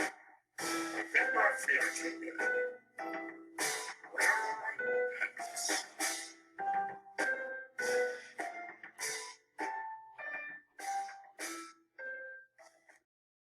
In my field,